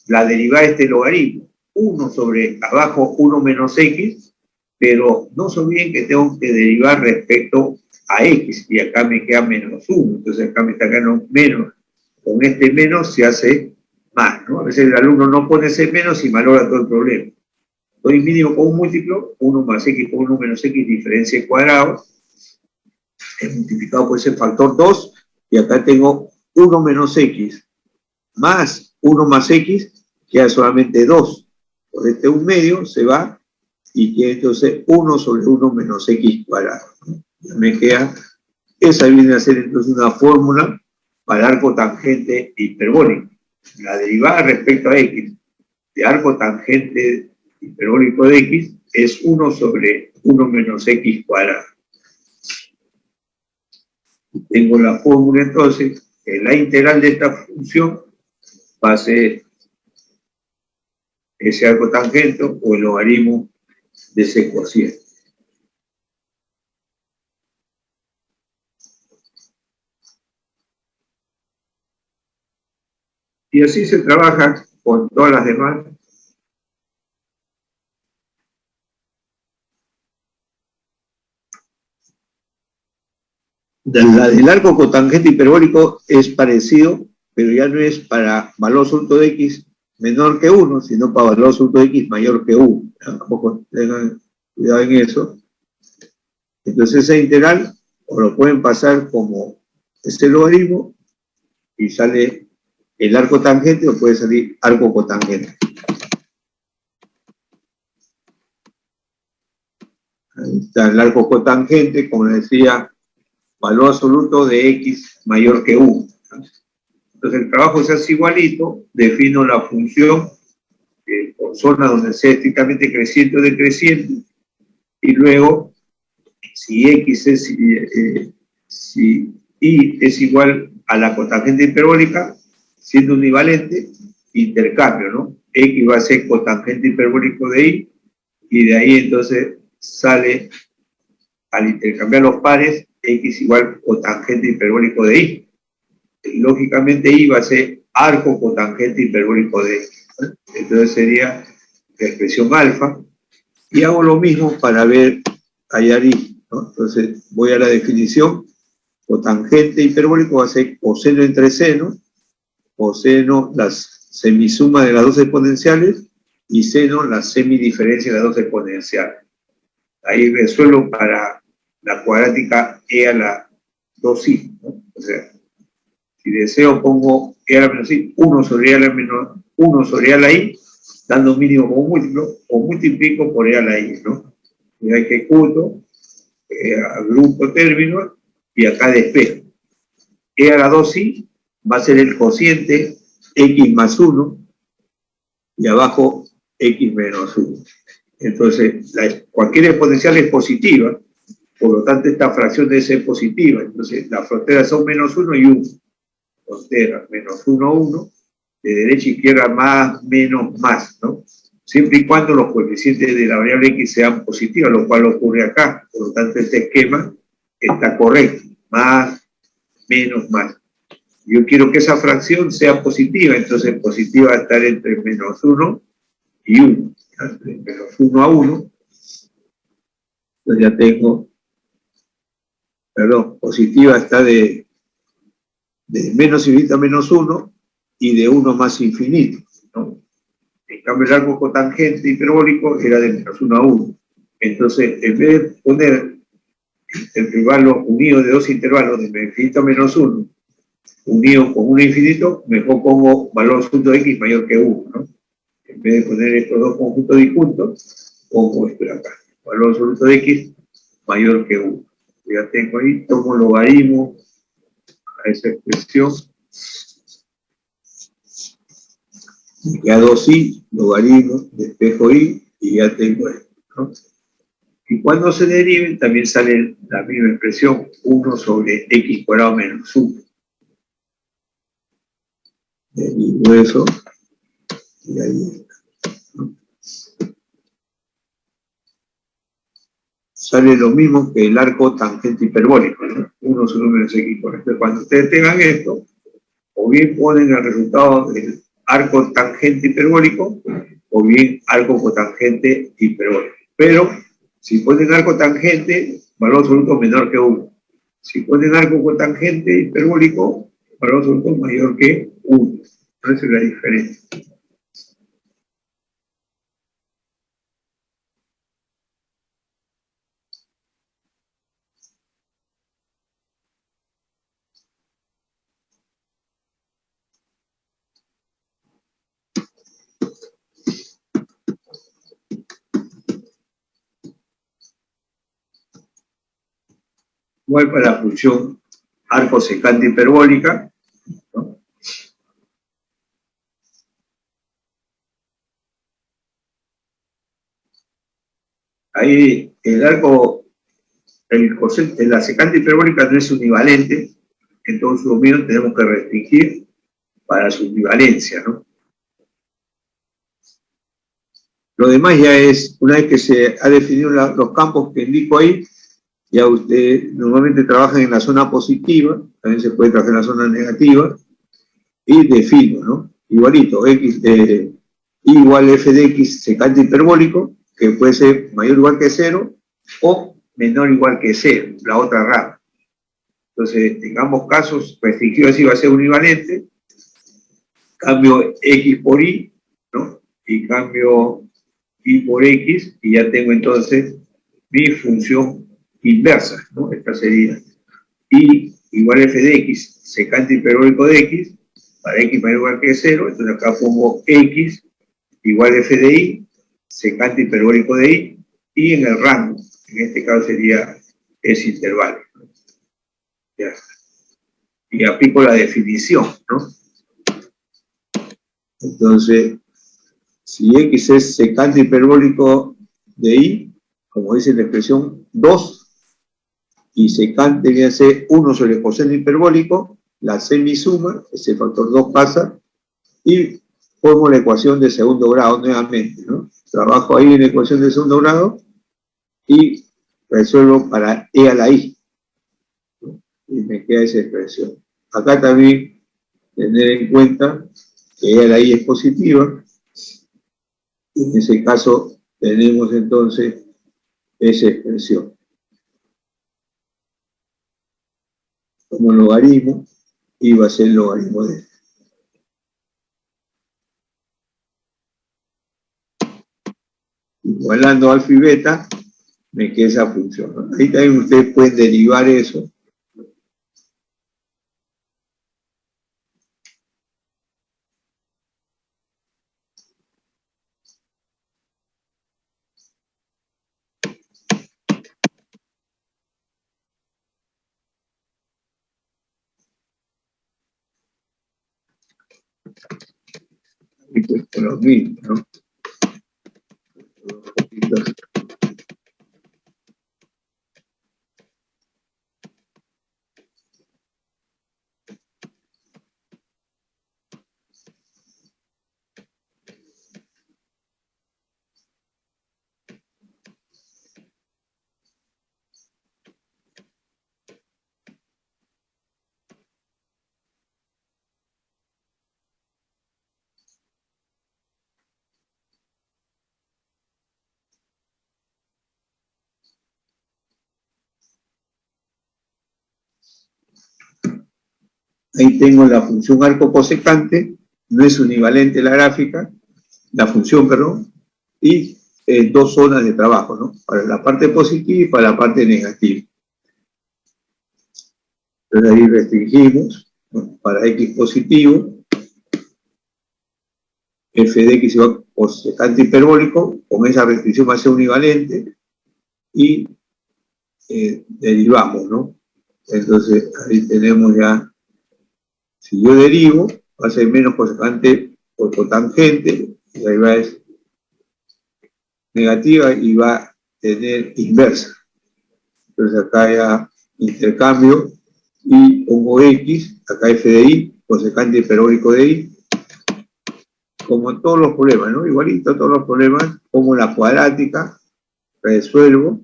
la derivada de este logaritmo. 1 sobre abajo 1 menos x, pero no se olviden que tengo que derivar respecto a x, y acá me queda menos 1, entonces acá me está quedando menos. Con este menos se hace más, ¿no? A veces el alumno no pone ese menos y malogra todo el problema. Doy mínimo con un múltiplo, 1 más x por 1 menos x, diferencia al cuadrado, es multiplicado por ese factor 2, y acá tengo 1 menos x más 1 más x, queda solamente 2. Por este 1 medio se va, y queda entonces 1 sobre 1 menos x cuadrado. ¿no? Me queda, esa viene a ser entonces una fórmula para arco tangente hiperbólico. La derivada respecto a x de arco tangente hiperbólico de x es 1 sobre 1 menos x cuadrado. Tengo la fórmula entonces, que la integral de esta función va a ser ese arco tangente o el logaritmo de ese cociente. Y así se trabaja con todas las demás. La del arco cotangente hiperbólico es parecido, pero ya no es para valor absoluto de x menor que 1, sino para valor absoluto de x mayor que 1. Tampoco tengan cuidado en eso. Entonces esa integral, o lo pueden pasar como este logaritmo, y sale el arco tangente, o puede salir arco cotangente. Ahí está el arco cotangente, como les decía, valor absoluto de x mayor que 1. Entonces el trabajo se hace igualito, defino la función por zona donde sea estrictamente creciente o decreciente, y luego, si x es, si y es igual a la cotangente hiperbólica, siendo univalente, intercambio, ¿no? X va a ser cotangente hiperbólico de y, y de ahí entonces sale, al intercambiar los pares, x igual cotangente hiperbólico de y. Lógicamente y va a ser arco cotangente hiperbólico de x. Entonces sería la expresión alfa, y hago lo mismo para ver hallar y, ¿no? Entonces voy a la definición, cotangente hiperbólico va a ser coseno entre seno, coseno las semisumas de las dos exponenciales, y seno la semidiferencia de las dos exponenciales. Ahí resuelvo para la cuadrática e a la 2i, ¿no? O sea, si deseo pongo e a la menos i, 1 sobre e a la menos 1 sobre e a la i, dando mínimo como múltiplo, o multiplico por e a la i, ¿no? Y ejecuto, agrupo términos, y acá despejo. E a la 2i va a ser el cociente x más 1, y abajo x menos 1. Entonces, cualquier exponencial es positiva, por lo tanto esta fracción debe ser positiva. Entonces, las fronteras son menos 1 y 1. Frontera, menos 1, 1, de derecha a izquierda más, menos, más, ¿no? Siempre y cuando los coeficientes de la variable x sean positivos, lo cual ocurre acá. Por lo tanto, este esquema está correcto. Más, menos, más. Yo quiero que esa fracción sea positiva, entonces positiva va a estar entre menos 1 y 1. Entre menos 1 a 1. Entonces ya tengo, perdón, positiva está de menos infinito a menos 1 y de 1 más infinito, ¿no? En cambio, el arco cotangente hiperbólico era de menos 1 a 1. Entonces, en vez de poner el intervalo unido de dos intervalos de menos infinito a menos 1, unido con 1 infinito, mejor pongo valor absoluto de x mayor que 1, ¿no? En vez de poner estos dos conjuntos disjuntos, pongo esto de acá, valor absoluto de x mayor que 1. Ya tengo ahí, tomo logaritmo a esa expresión. Me queda 2i, logaritmo, despejo i, y ya tengo esto, ¿no? Y cuando se deriven, también sale la misma expresión, 1 sobre x cuadrado menos 1. Derivo eso, y ahí está, ¿no? Sale lo mismo que el arco tangente hiperbólico, ¿no? 1 sobre menos x por esto. Cuando ustedes tengan esto, o bien ponen el resultado del arco tangente hiperbólico, o bien arco cotangente hiperbólico. Pero, si ponen arco tangente, valor absoluto menor que 1. Si ponen arco cotangente hiperbólico, valor absoluto mayor que 1. Esa es la diferencia. Igual para la función arco secante hiperbólica, ¿no? ahí el arco, la secante hiperbólica no es univalente, en todo su dominio tenemos que restringir para su univalencia, ¿no? Lo demás ya es, una vez que se ha definido los campos que indico ahí, ya usted normalmente trabaja en la zona positiva, también se puede trabajar en la zona negativa, y defino, ¿no? Igualito, x igual f de x secante hiperbólico, que puede ser mayor o igual que 0, o menor o igual que 0, la otra rama. Entonces, en ambos casos, restringido así va a ser univalente, cambio x por y, ¿no? Y cambio y por x, y ya tengo entonces mi función inversa, ¿no? Esta sería y igual f de x, secante hiperbólico de x, para x mayor o igual que 0, entonces acá pongo x igual f de y, secante hiperbólico de y en el rango, en este caso sería ese intervalo. Ya. Y aplico la definición, ¿no? Entonces, si x es secante hiperbólico de y, como dice la expresión 2, y secante viene a ser 1 sobre coseno hiperbólico, la semisuma, ese factor 2 pasa, y formo la ecuación de segundo grado nuevamente, ¿no? Trabajo ahí en la ecuación de segundo grado y resuelvo para e a la i, ¿no? Y me queda esa expresión. Acá también tener en cuenta que e a la i es positiva, y en ese caso tenemos entonces esa expresión. Como logaritmo, y va a ser el logaritmo de igualando alfa y beta, me queda esa función, ¿no? Ahí también ustedes pueden derivar eso. Y pues con los mismos, ¿no? Ahí tengo la función arco cosecante, no es univalente la gráfica, la función, perdón, y dos zonas de trabajo, ¿no? Para la parte positiva y para la parte negativa. Entonces ahí restringimos, ¿no? Para x positivo, f de x igual cosecante hiperbólico, con esa restricción va a ser univalente, y derivamos, ¿no? Entonces ahí tenemos ya, si yo derivo, va a ser menos cosecante por cotangente, y ahí va a ser negativa y va a tener inversa. Entonces acá ya intercambio y pongo x, acá f de y, cosecante hiperbólico de y, como en todos los problemas, ¿no? Igualito todos los problemas, como la cuadrática, resuelvo.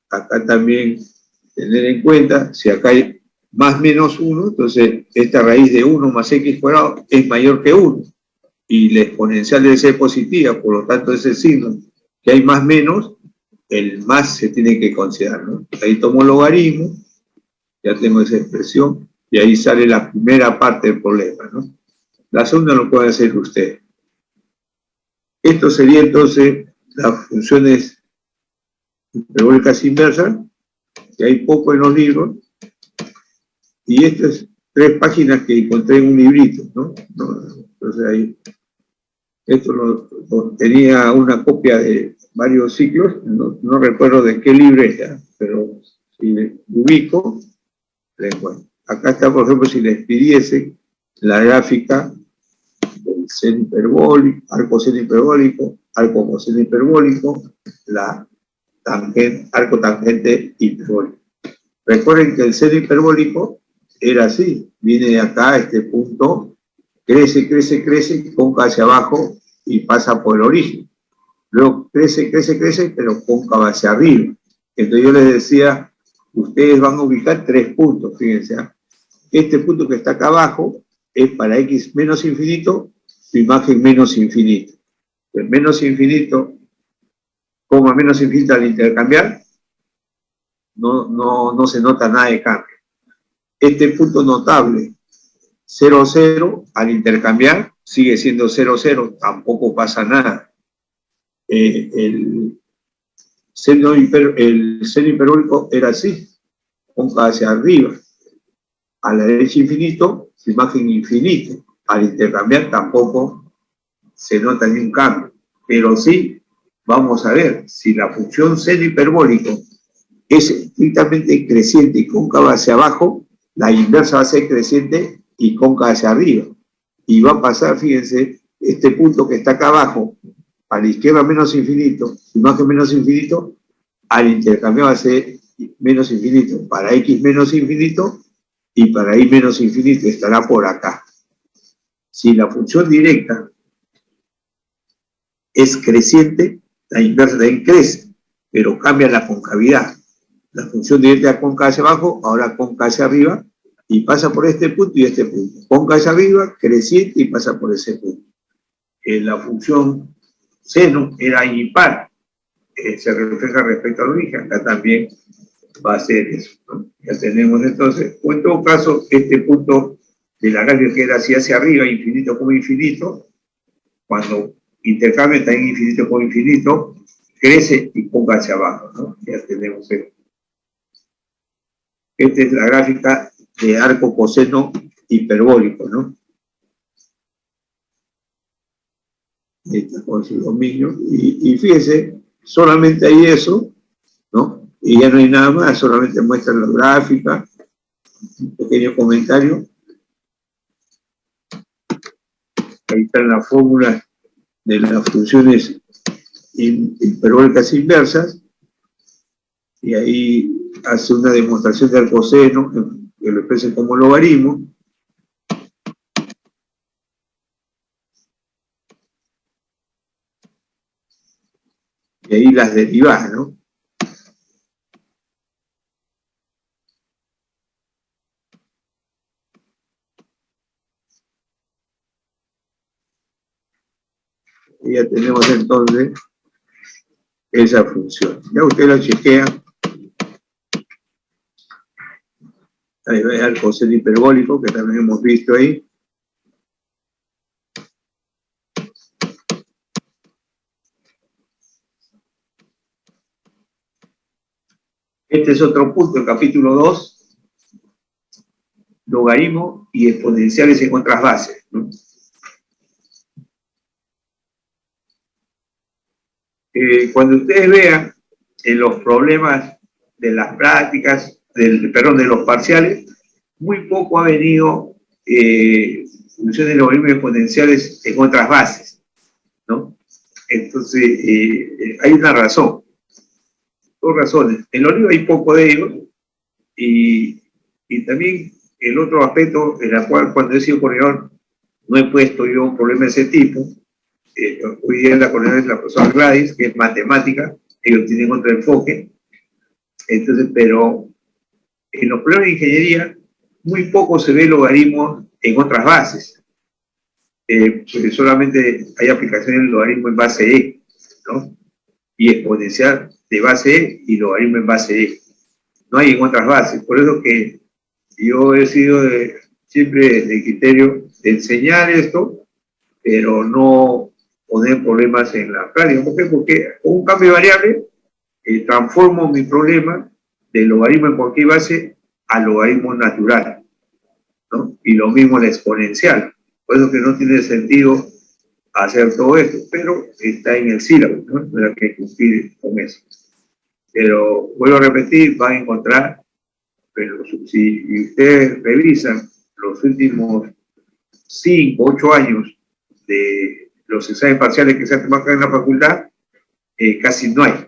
Acá también tener en cuenta, si acá hay más menos 1, entonces esta raíz de 1 más x cuadrado es mayor que 1. Y la exponencial debe ser positiva, por lo tanto ese signo que hay más menos, el más se tiene que considerar, ¿no? Ahí tomo logaritmo, ya tengo esa expresión, y ahí sale la primera parte del problema, ¿no? La segunda lo puede hacer usted. Esto sería entonces las funciones hiperbólicas inversas, que hay poco en los libros, y estas 3 páginas que encontré en un librito, ¿no? Entonces ahí, esto tenía una copia de varios ciclos, no recuerdo de qué libro era, pero si le ubico, le encuentro. Acá está, por ejemplo, si les pidiese la gráfica del seno hiperbólico, arco seno hiperbólico, arco coseno hiperbólico, la arco tangente hiperbólico. Recuerden que el seno hiperbólico era así, viene de acá, este punto, crece, crece, crece, cóncava hacia abajo y pasa por el origen. Luego crece, crece, crece, pero cóncava hacia arriba. Entonces yo les decía, ustedes van a ubicar 3 puntos, fíjense. Este punto que está acá abajo es para x menos infinito, su imagen menos infinito. El menos infinito, coma menos infinito al intercambiar, no se nota nada de cambio. Este punto notable, 0, 0, al intercambiar, sigue siendo 0, 0, tampoco pasa nada. El seno hiperbólico era así, cóncava hacia arriba. A la derecha infinito, su imagen infinito. Al intercambiar tampoco se nota ni un cambio. Pero sí, vamos a ver, si la función seno hiperbólico es estrictamente creciente y cóncava hacia abajo, la inversa va a ser creciente y cóncava hacia arriba. Y va a pasar, fíjense, este punto que está acá abajo, a la izquierda menos infinito, su imagen menos infinito, al intercambio va a ser menos infinito. Para x menos infinito y para y menos infinito estará por acá. Si la función directa es creciente, la inversa también crece, pero cambia la concavidad. La función directa cóncava hacia abajo, ahora cóncava hacia arriba, y pasa por este punto y este punto. Cóncava hacia arriba, creciente y pasa por ese punto. La función seno era impar, se refleja respecto al origen, acá también va a ser eso, ¿no? Ya tenemos entonces, o en todo caso, este punto de la gráfica que era así hacia arriba, infinito como infinito, cuando intercambia también infinito con infinito, crece y ponga hacia abajo, ¿no? Ya tenemos esto. Esta es la gráfica de arco coseno hiperbólico, ¿no? Esta con su dominio. Y fíjense, solamente hay eso, ¿no? Y ya no hay nada más, solamente muestran la gráfica, un pequeño comentario. Ahí están las fórmulas de las funciones hiperbólicas inversas, y ahí hace una demostración de arcoseno, que lo expresa como logaritmo. Y ahí las derivadas, ¿no? Y ya tenemos entonces esa función. Ya usted la chequea. Ahí ve el coseno hiperbólico, que también hemos visto ahí. Este es otro punto, el capítulo 2, logaritmo y exponenciales en otras bases, ¿no? Cuando ustedes vean en los problemas de las prácticas, de los parciales, muy poco ha venido funciones de logaritmos exponenciales en otras bases, ¿no? Entonces, hay una razón, 2 razones. En los libros hay poco de ellos, y también el otro aspecto en el cual cuando he sido coordinador no he puesto yo problemas de ese tipo. Hoy día la coordinadora es la profesora Gladys, que es matemática, ellos tienen otro enfoque. Entonces, pero en los problemas de ingeniería muy poco se ve logaritmos en otras bases. Porque solamente hay aplicaciones del logaritmo en base E, ¿no? Y exponencial de base E y logaritmo en base E. No hay en otras bases. Por eso que yo he sido siempre de criterio de enseñar esto, pero no poner problemas en la práctica. ¿Por qué? Porque con un cambio de variable transformo mi problema de logaritmo en cualquier base a logaritmo natural, ¿no? Y lo mismo la exponencial. Por eso que no tiene sentido hacer todo esto, pero está en el sílabo, ¿no? No hay que cumplir con eso. Pero vuelvo a repetir, van a encontrar, pero si ustedes revisan los últimos 5, 8 años de los exámenes parciales que se hacen acá en la facultad, casi no hay.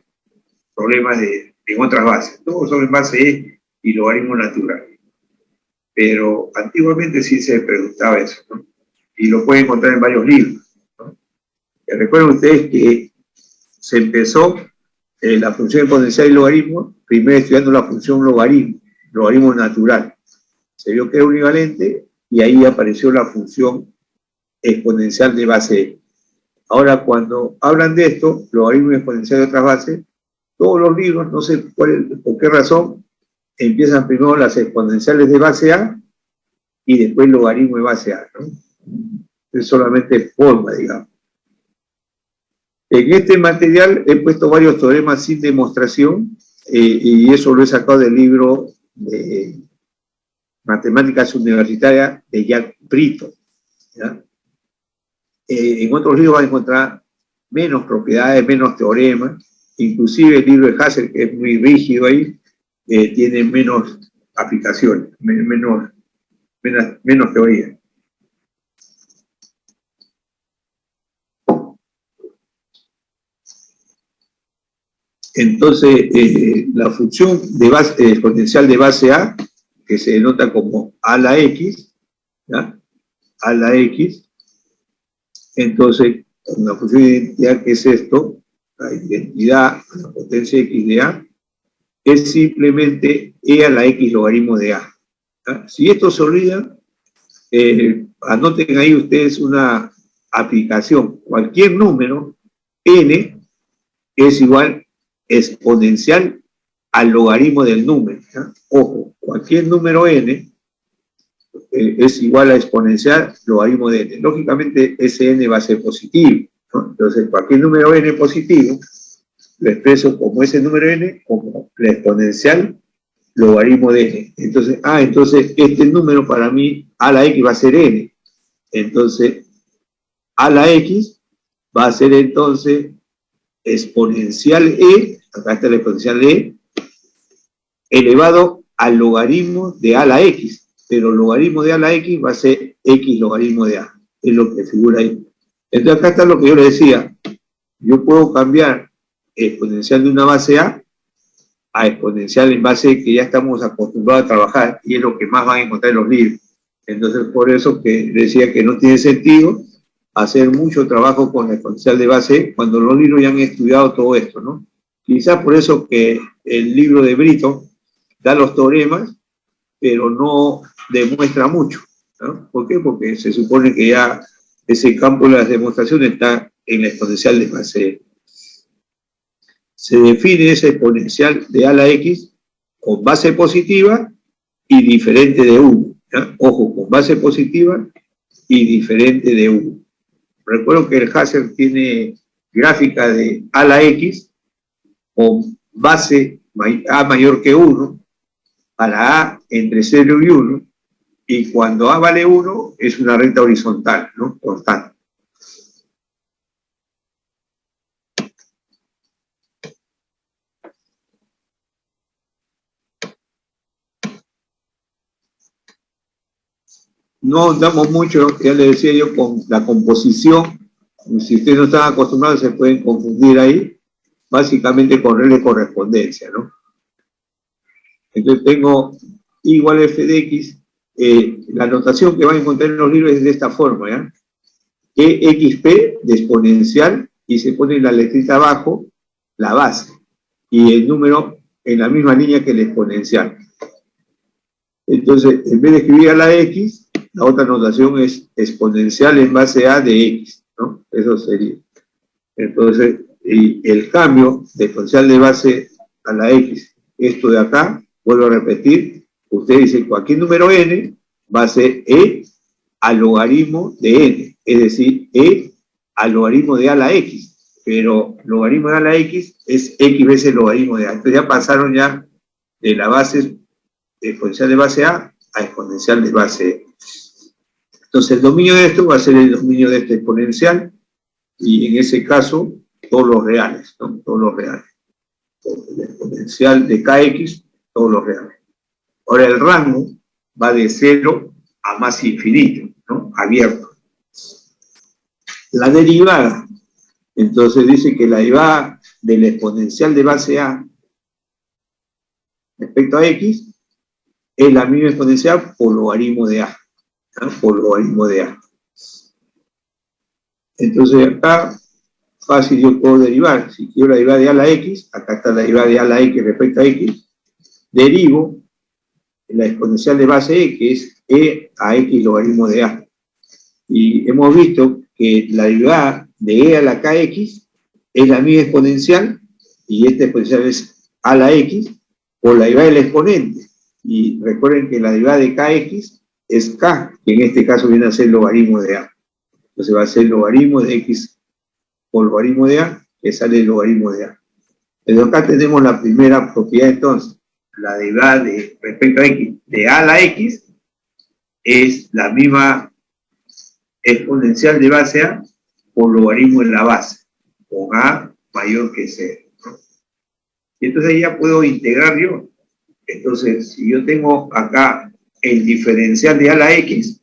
problemas en otras bases. Todos son en base E y logaritmo natural. Pero antiguamente sí se preguntaba eso, ¿no? Y lo pueden encontrar en varios libros, ¿no? Recuerden ustedes que se empezó la función exponencial y logaritmo, primero estudiando la función logaritmo natural. Se vio que era univalente y ahí apareció la función exponencial de base E. Ahora, cuando hablan de esto, logaritmo exponencial de otras bases, todos los libros, no sé por qué razón, empiezan primero las exponenciales de base A y después logaritmo de base A, ¿no? Es solamente forma, digamos. En este material he puesto varios teoremas sin demostración y eso lo he sacado del libro de Matemáticas Universitarias de Jack Brito, ¿ya? En otros libros van a encontrar menos propiedades, menos teoremas, inclusive el libro de Hassel, que es muy rígido ahí, tiene menos aplicaciones, menos teoría. Entonces, la función de base, exponencial de base A, que se denota como a la x, ¿ya? A la x, entonces, una función de identidad que es esto, la identidad, la potencia x de A, es simplemente e a la x logaritmo de A, ¿ya? Si esto se olvida, anoten ahí ustedes una aplicación. Cualquier número, n, es igual exponencial al logaritmo del número, ¿ya? Ojo, cualquier número n es igual a exponencial logaritmo de n. Lógicamente, ese n va a ser positivo, ¿no? Entonces, cualquier número n positivo lo expreso como ese número n, como la exponencial logaritmo de n. Entonces, entonces este número para mí, a la x va a ser n. Entonces, a la x va a ser entonces exponencial e, acá está la exponencial e, elevado al logaritmo de a a la x, pero el logaritmo de a a la x va a ser x logaritmo de a, es lo que figura ahí. Entonces acá está lo que yo le decía, yo puedo cambiar exponencial de una base a exponencial en base que ya estamos acostumbrados a trabajar, y es lo que más van a encontrar en los libros. Entonces, por eso que decía que no tiene sentido hacer mucho trabajo con la exponencial de base cuando los libros ya han estudiado todo esto, ¿no? Quizás por eso que el libro de Brito da los teoremas, pero no demuestra mucho, ¿no? ¿Por qué? Porque se supone que ya ese campo de las demostraciones está en la exponencial de base. Se define esa exponencial de a a la x con base positiva y diferente de 1, ¿ya? Ojo, con base positiva y diferente de 1. Recuerdo que el Hassel tiene gráfica de a a la x con base a mayor que 1, para a entre 0 y 1, y cuando a vale 1 es una recta horizontal, ¿no? Constante. No damos mucho, ya les decía yo, con la composición. Si ustedes no están acostumbrados, se pueden confundir ahí, básicamente con regla de correspondencia, ¿no? Entonces tengo I igual a f de x, la notación que van a encontrar en los libros es de esta forma, ¿ya? EXP de exponencial, y se pone la letrita abajo, la base, y el número en la misma línea que el exponencial. Entonces, en vez de escribir a la x, la otra notación es exponencial en base a de x, ¿no? Eso sería. Entonces, y el cambio de exponencial de base a la x, esto de acá, vuelvo a repetir, usted dice cualquier número n va a ser e al logaritmo de n, es decir, e al logaritmo de a la x, pero logaritmo de a la x es x veces el logaritmo de a. Entonces ya pasaron ya de la base exponencial de base a exponencial de base e. Entonces el dominio de esto va a ser el dominio de este exponencial, y en ese caso todos los reales, ¿no? Todos los reales. El exponencial de kx, todos los reales. Ahora el rango va de 0 a más infinito, ¿no? Abierto. La derivada, entonces dice que la derivada de la exponencial de base A respecto a X es la misma exponencial por logaritmo de A, ¿no? Por logaritmo de A. Entonces acá, fácil yo puedo derivar. Si quiero la derivada de A a la X, acá está la derivada de A a la X respecto a X, derivo la exponencial de base E, que es E a X logaritmo de A. Y hemos visto que la derivada de E a la KX es la misma exponencial, y esta exponencial es A a la X, por la derivada del exponente. Y recuerden que la derivada de KX es K, que en este caso viene a ser logaritmo de A. Entonces va a ser logaritmo de X por logaritmo de A, que sale el logaritmo de A. Pero acá tenemos la primera propiedad entonces. La derivada de respecto a X de A a la X es la misma exponencial de base A por logaritmo de la base, con A mayor que 0, ¿no? Y entonces ya puedo integrar yo. Entonces, si yo tengo acá el diferencial de A a la X,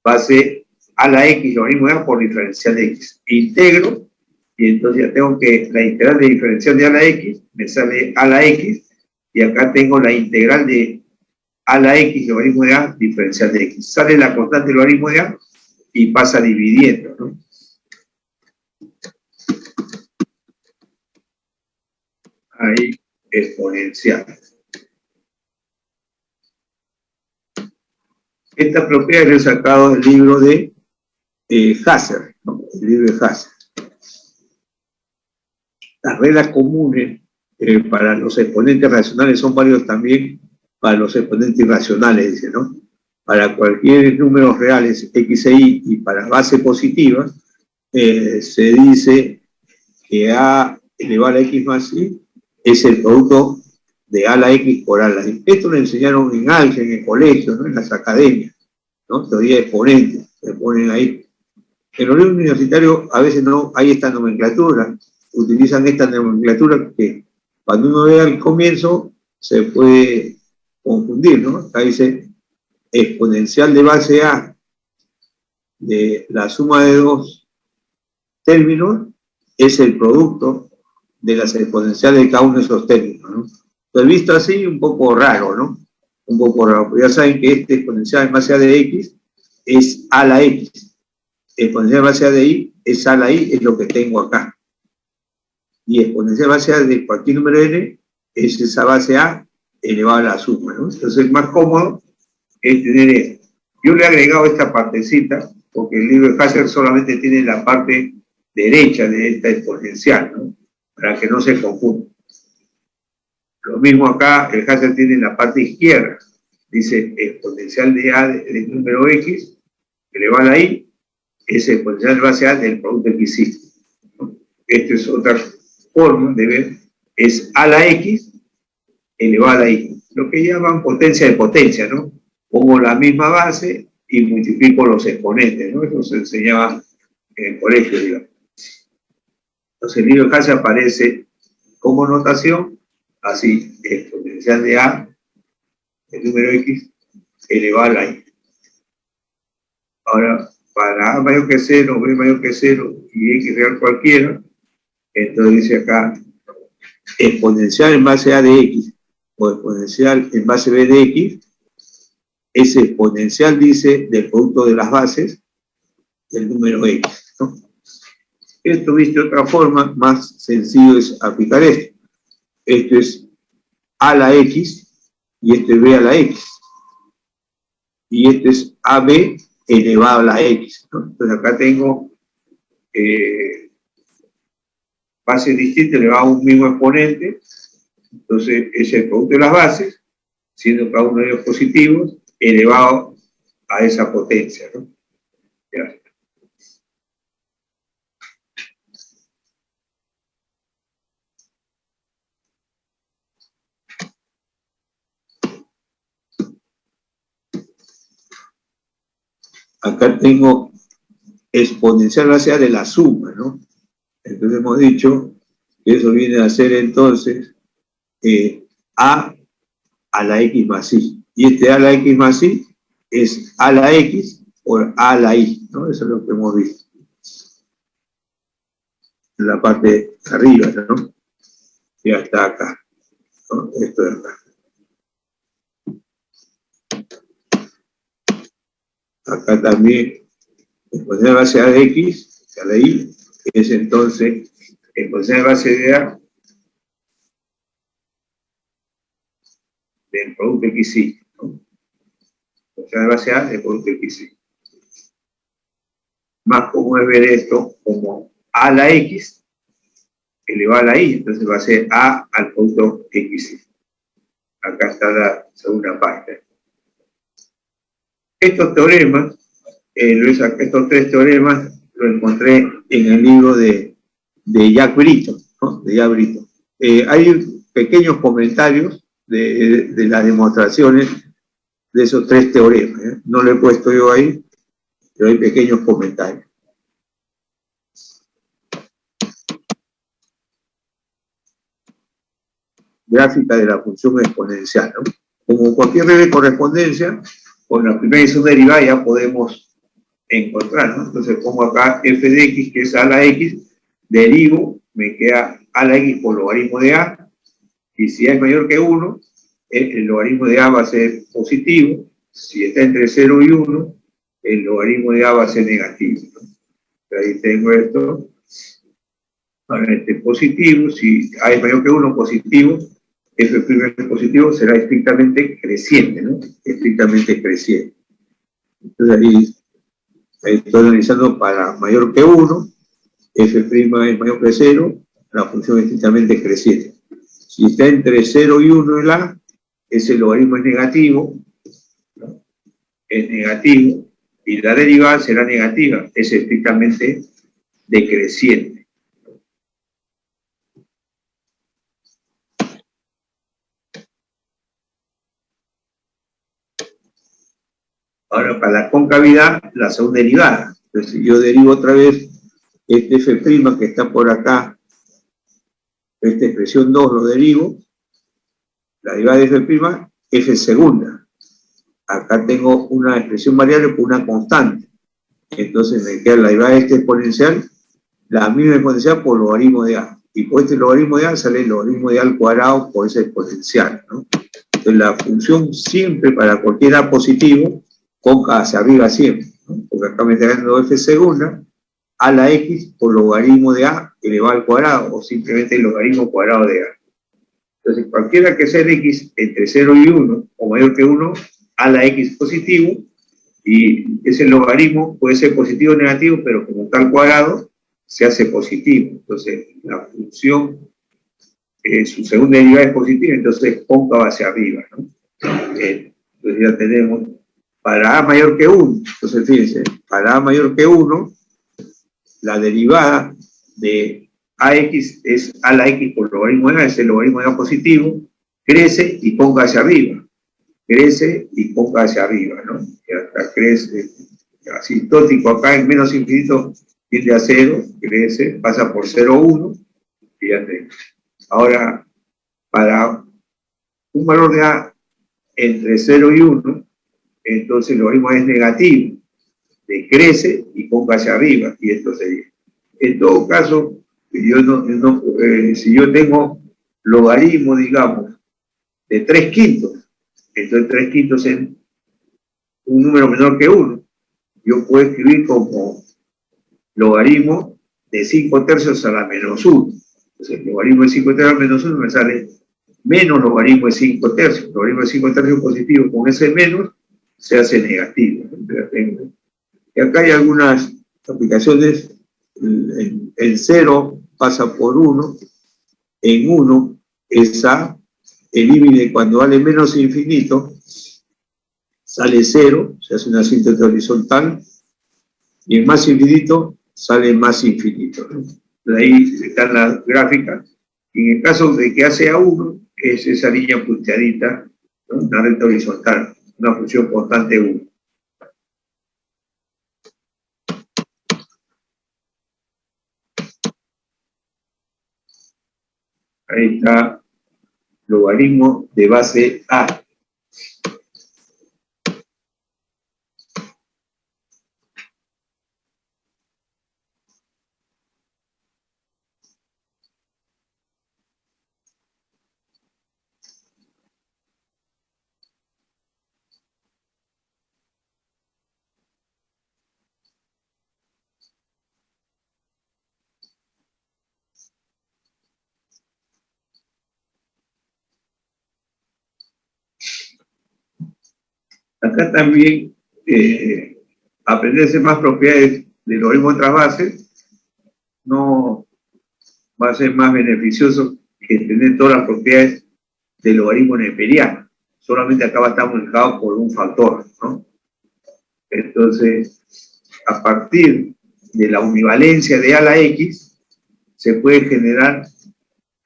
va a ser A a la X logaritmo de A por diferencial de X. Integro, y entonces ya tengo que la integral de diferencial de A a la X, me sale A a la X, y acá tengo la integral de A a la X logaritmo de A diferencial de X. Sale la constante logaritmo de A y pasa dividiendo, ¿no? Ahí, exponencial. Esta propiedad la he sacado del libro de Hasser, ¿no? El libro de Hasser. Las reglas comunes para los exponentes racionales son válidos también para los exponentes irracionales, dice, ¿no? Para cualquier números reales x e y para base positiva, se dice que a elevado a la x más y es el producto de a la x por a la y. Esto lo enseñaron en álgebra, en el colegio, ¿no? En las academias, ¿no? Teoría de exponentes, se ponen ahí. En los libros universitarios a veces no hay esta nomenclatura, utilizan esta nomenclatura que cuando uno ve al comienzo se puede confundir, ¿no? Acá dice exponencial de base A de la suma de dos términos es el producto de las exponenciales de cada uno de esos términos, ¿no? Entonces, visto así, un poco raro, ¿no? Un poco raro, pero ya saben que este exponencial en base A de X es A a la X. Exponencial en base A de Y es A a la Y, es lo que tengo acá. Y exponencial base A de cualquier número n es esa base A elevada a la suma, ¿no? Entonces, más cómodo es tener esto. Yo le he agregado esta partecita, porque el libro de Hasser solamente tiene la parte derecha de esta exponencial, ¿no? Para que no se confunda. Lo mismo acá, el Hasser tiene la parte izquierda. Dice exponencial de A del número X, elevado a la Y, es exponencial de base A del producto que hiciste, ¿no? Esta es otra forma de ver, es A a la X elevado a la Y. Lo que llaman potencia de potencia, ¿no? Pongo la misma base y multiplico los exponentes, ¿no? Eso se enseñaba en el colegio, digamos. Entonces el libro de Hasser aparece como notación, así, exponencial de A, el número X, elevado a la Y. Ahora, para A mayor que 0, B mayor que 0 y X real cualquiera, entonces dice acá, exponencial en base A de X o exponencial en base B de X, es exponencial, dice, del producto de las bases del número X, ¿no? Esto, viste, otra forma más sencillo es aplicar esto. Esto es A a la X y esto es B a la X. Y esto es AB elevado a la X, ¿no? Entonces acá tengo bases distintas elevadas a un mismo exponente. Entonces es el producto de las bases, siendo cada uno de ellos positivos, elevado a esa potencia, ¿no? Ya. Acá tengo exponencial base A de la suma, ¿no? Entonces hemos dicho que eso viene a ser entonces A a la X más Y. Y este A a la X más Y es A a la X por A a la Y, ¿no? Eso es lo que hemos visto. en la parte de arriba, ¿no? Y hasta acá, ¿no? Esto de acá. Acá también, exponencial de base A de X, sale ahí, es entonces exponencial de base de A del producto XY, ¿no? Exponencial de base A del producto XY. Más común es ver esto como A a la X elevado a la Y, entonces va a ser A al producto XY. Acá está la segunda parte. Estos teoremas, estos tres teoremas, los encontré en el libro de Jack Britton, ¿no? De Jack Britton. Hay pequeños comentarios de las demostraciones de esos tres teoremas, ¿eh? No lo he puesto yo ahí, pero hay pequeños comentarios. Gráfica de la función exponencial, ¿no? Como cualquier red de correspondencia, con la primera y segunda derivada ya podemos encontrar, ¿no? Entonces pongo acá f de x, que es a la x, derivo, me queda a la x por logaritmo de a, y si a es mayor que 1, el logaritmo de a va a ser positivo, si está entre 0 y 1, el logaritmo de a va a ser negativo, ¿no? Ahí tengo esto, ahora este positivo, si a es mayor que 1, positivo, f' es positivo, será estrictamente creciente, ¿no? Estrictamente creciente. Entonces ahí estoy analizando para mayor que 1, f' es mayor que 0, la función es estrictamente creciente. Si está entre 0 y 1 el a, ese logaritmo es negativo, ¿no? Es negativo, y la derivada será negativa, es estrictamente decreciente. Ahora, para la concavidad, la segunda derivada. Entonces, si yo derivo otra vez este f' que está por acá, esta expresión 2 lo derivo, la derivada de f', f segunda. Acá tengo una expresión variable por una constante. Entonces me queda la derivada de este exponencial, la misma exponencial por logaritmo de a. Y por este logaritmo de a sale el logaritmo de a al cuadrado por ese exponencial, ¿no? Entonces la función siempre para cualquier a positivo, conca hacia arriba siempre, ¿no? Porque acá me está dando f segunda, a la x por logaritmo de a elevado al cuadrado, o simplemente el logaritmo cuadrado de a. Entonces cualquiera que sea el x entre 0 y 1, o mayor que 1, a la x positivo, y ese logaritmo puede ser positivo o negativo, pero como está al cuadrado, se hace positivo. Entonces, la función, su segunda derivada es positiva, entonces cóncava hacia arriba, ¿no? Entonces ya tenemos para a mayor que 1. Entonces, fíjense, para a mayor que 1, la derivada de ax es a la x por logaritmo de a, es el logaritmo de a positivo, crece y cóncava hacia arriba. Crece y cóncava hacia arriba, ¿no? Y hasta crece, asintótico acá en menos infinito tiende a 0, crece, pasa por 0, 1, fíjate. Ahora, para un valor de a entre 0 y 1, entonces el logaritmo es negativo, decrece y cóncava hacia arriba, y esto sería. En todo caso, si yo tengo logaritmo, digamos, de 3 quintos, entonces 3 quintos es un número menor que 1. Yo puedo escribir como logaritmo de 5 tercios a la menos 1. Entonces, el logaritmo de 5 tercios a la menos 1 me sale menos logaritmo de 5 tercios. El logaritmo de 5 tercios positivo con ese menos se hace negativo. Y acá hay algunas aplicaciones. El 0 pasa por 1. En 1 es a. El límite cuando vale menos infinito sale 0, se hace una síntesis horizontal, y en más infinito sale más infinito, ¿no? De ahí están las gráficas, y en el caso de que hace a 1, es esa línea punteadita, ¿no? Una recta horizontal, una función constante 1. Ahí está logaritmo de base A. Acá también aprenderse más propiedades del logaritmo de otras bases no va a ser más beneficioso que tener todas las propiedades del logaritmo neperiano. Solamente acá va a estar multiplicado por un factor, ¿no? Entonces, a partir de la univalencia de a la x, se puede generar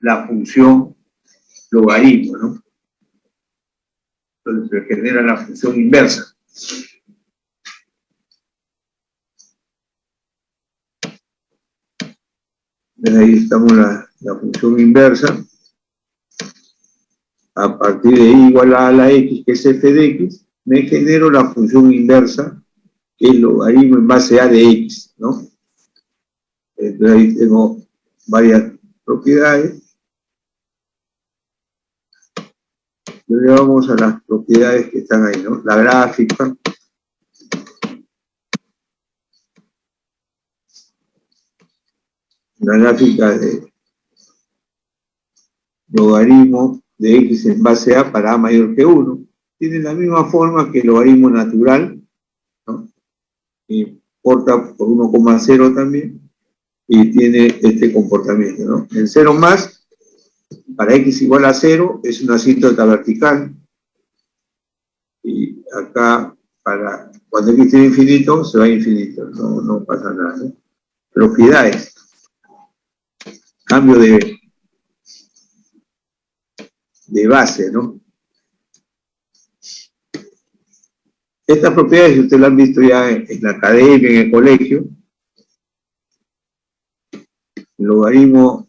la función logaritmo, ¿no? Entonces se genera la función inversa. Ahí estamos la función inversa. A partir de y igual a la x, que es f de x, me genero la función inversa, que es logaritmo en base a de x, ¿no? Entonces ahí tengo varias propiedades. Luego vamos a las propiedades que están ahí, ¿no? La gráfica. La gráfica de logaritmo de x en base a para a mayor que 1. Tiene la misma forma que el logaritmo natural, ¿no? Y corta por 1,0 también, y tiene este comportamiento, ¿no? En 0 más, para x igual a 0, es una asíntota vertical, y acá, para cuando x tiene infinito, se va a infinito, no pasa nada, ¿no? Propiedades, cambio de base, ¿no? Estas propiedades, ustedes las han visto ya en la academia, en el colegio. El logaritmo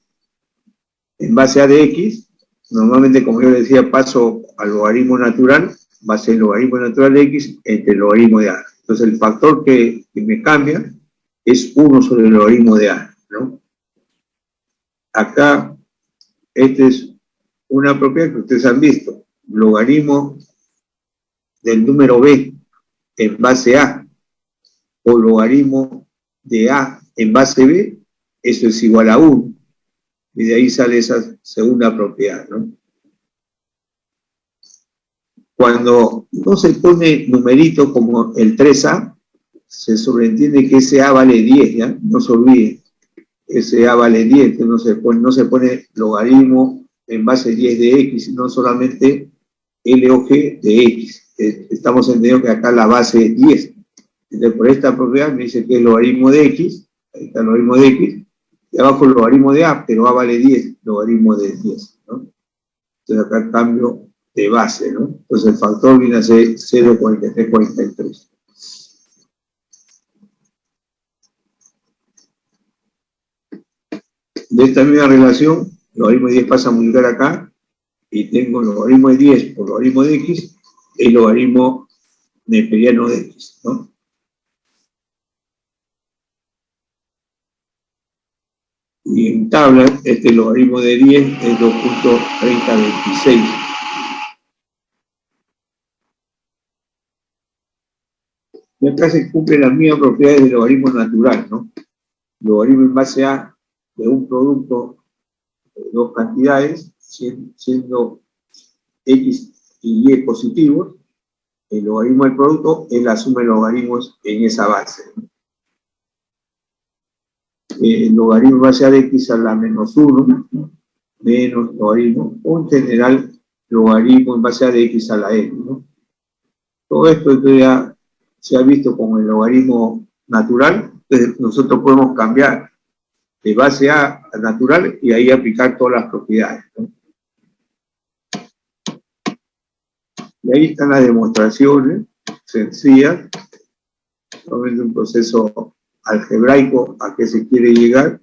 en base a de x, normalmente, como yo decía, paso al logaritmo natural, va a ser el logaritmo natural de x entre el logaritmo de a. Entonces, el factor que me cambia es 1 sobre el logaritmo de a, ¿no? Acá, esta es una propiedad que ustedes han visto. Logaritmo del número b en base a, o logaritmo de a en base b, eso es igual a 1. Y de ahí sale esa segunda propiedad, ¿no? Cuando no se pone numerito como el 3a, se sobreentiende que ese a vale 10, ¿ya? No se olvide. Ese a vale 10, que no se pone logaritmo en base 10 de x, sino solamente log de x. Estamos entendiendo que acá la base es 10. Entonces, por esta propiedad me dice que es logaritmo de x, ahí está el logaritmo de x, y abajo el logaritmo de a, pero a vale 10, logaritmo de 10, ¿no? Entonces acá cambio de base, ¿no? Entonces el factor viene a ser 0,4343. De esta misma relación, logaritmo de 10 pasa a multiplicar acá, y tengo logaritmo de 10 por logaritmo de x, el logaritmo neperiano de x, ¿no? Y en tabla, este logaritmo de 10 es 2,3026. Y acá se cumplen las mismas propiedades del logaritmo natural, ¿no? Logaritmo en base a de un producto de dos cantidades, siendo x y y positivos, el logaritmo del producto es la suma de logaritmos en esa base. El logaritmo en base a de x a la menos 1, menos logaritmo, o en general logaritmo en base a de x a la n, ¿no? Todo esto ya se ha visto con el logaritmo natural, entonces nosotros podemos cambiar de base a natural y ahí aplicar todas las propiedades, ¿no? Y ahí están las demostraciones sencillas, solamente un proceso algebraico a que se quiere llegar.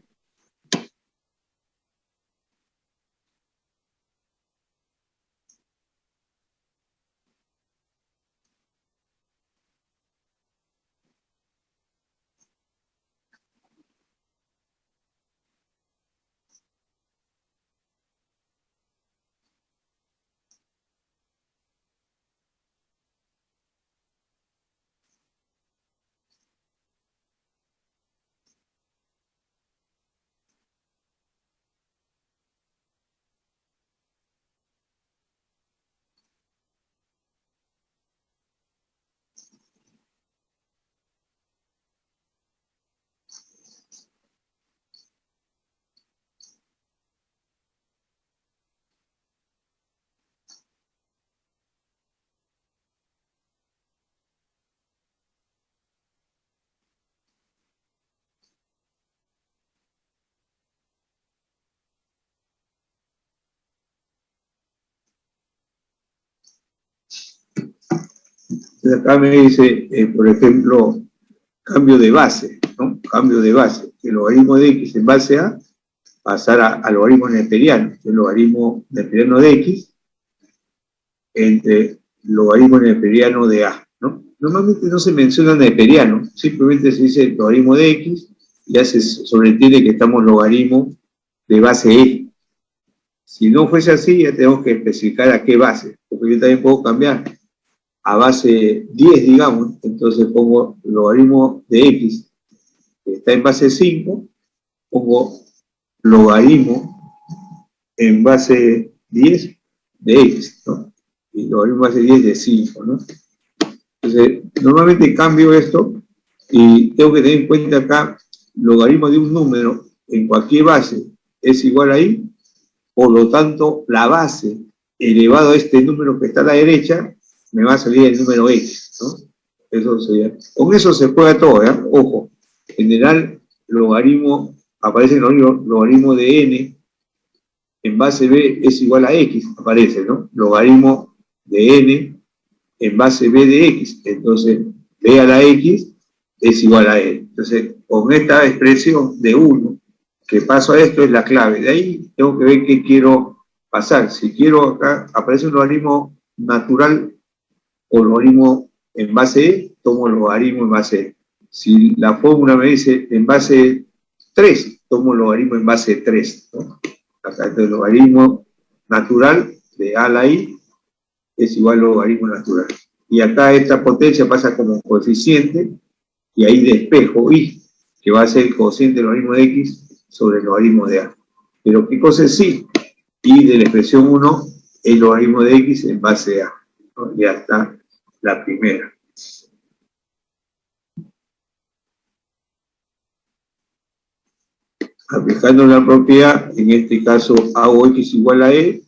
Entonces acá me dice, por ejemplo, cambio de base, ¿no? Cambio de base. El logaritmo de x en base a pasar al logaritmo neperiano. El logaritmo neperiano de x entre logaritmo neperiano de a, ¿no? Normalmente no se menciona neperiano, simplemente se dice logaritmo de x y ya se sobreentiende que estamos logaritmo de base e. Si no fuese así, ya tenemos que especificar a qué base, porque yo también puedo cambiar a base 10, digamos, entonces pongo logaritmo de x, que está en base 5, pongo logaritmo en base 10 de x, ¿no? Y logaritmo en base 10 de 5, ¿no? Entonces, normalmente cambio esto y tengo que tener en cuenta acá, logaritmo de un número en cualquier base es igual a i, por lo tanto, la base elevado a este número que está a la derecha, me va a salir el número x, ¿no? Eso sería. Con eso se juega todo, ¿eh? Ojo, en general, logaritmo, aparece el logaritmo de n en base b es igual a x, aparece, ¿no? Logaritmo de n en base b de x, entonces b a la x es igual a n. Entonces, con esta expresión de 1, que paso a esto es la clave. De ahí tengo que ver qué quiero pasar. Si quiero acá, aparece un logaritmo natural o logaritmo en base e, tomo el logaritmo en base e. Si la fórmula me dice en base 3, tomo el logaritmo en base 3, ¿no? Acá el logaritmo natural de a a la i es igual al logaritmo natural. Y acá esta potencia pasa como coeficiente, y ahí despejo i, que va a ser el cociente del logaritmo de x sobre el logaritmo de a. Pero ¿qué cosa es i? I de la expresión 1, el logaritmo de x en base a, ¿no? Ya está la primera. Aplicando la propiedad, en este caso a o x igual a e,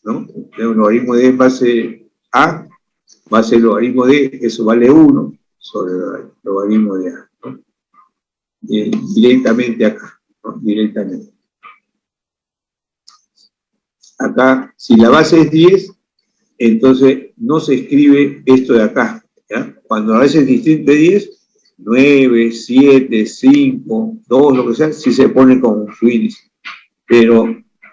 ¿no? El logaritmo de e en base a va a ser el logaritmo de, eso vale 1 sobre el logaritmo de a, ¿no? Directamente acá, ¿no? Directamente. Acá, si la base es 10, entonces no se escribe esto de acá, ¿ya? Cuando la base es distinta de 10, 9, 7, 5, 2, lo que sea, sí se pone como su índice. Pero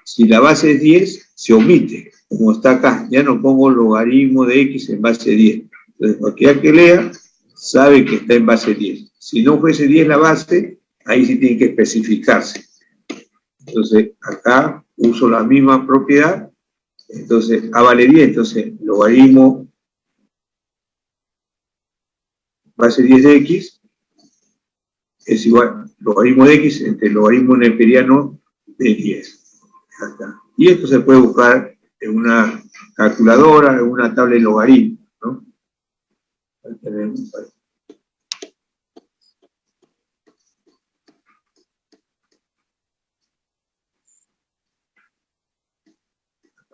si la base es 10, se omite, como está acá. Ya no pongo logaritmo de x en base 10. Entonces, cualquiera que lea sabe que está en base 10. Si no fuese 10 la base, ahí sí tiene que especificarse. Entonces, acá uso la misma propiedad. Entonces, A vale 10. Entonces, logaritmo base 10 de x es igual logaritmo de x entre el logaritmo neperiano de 10. Acá. Y esto se puede buscar en una calculadora, en una tabla de logaritmos, ¿no? Ahí tenemos ahí.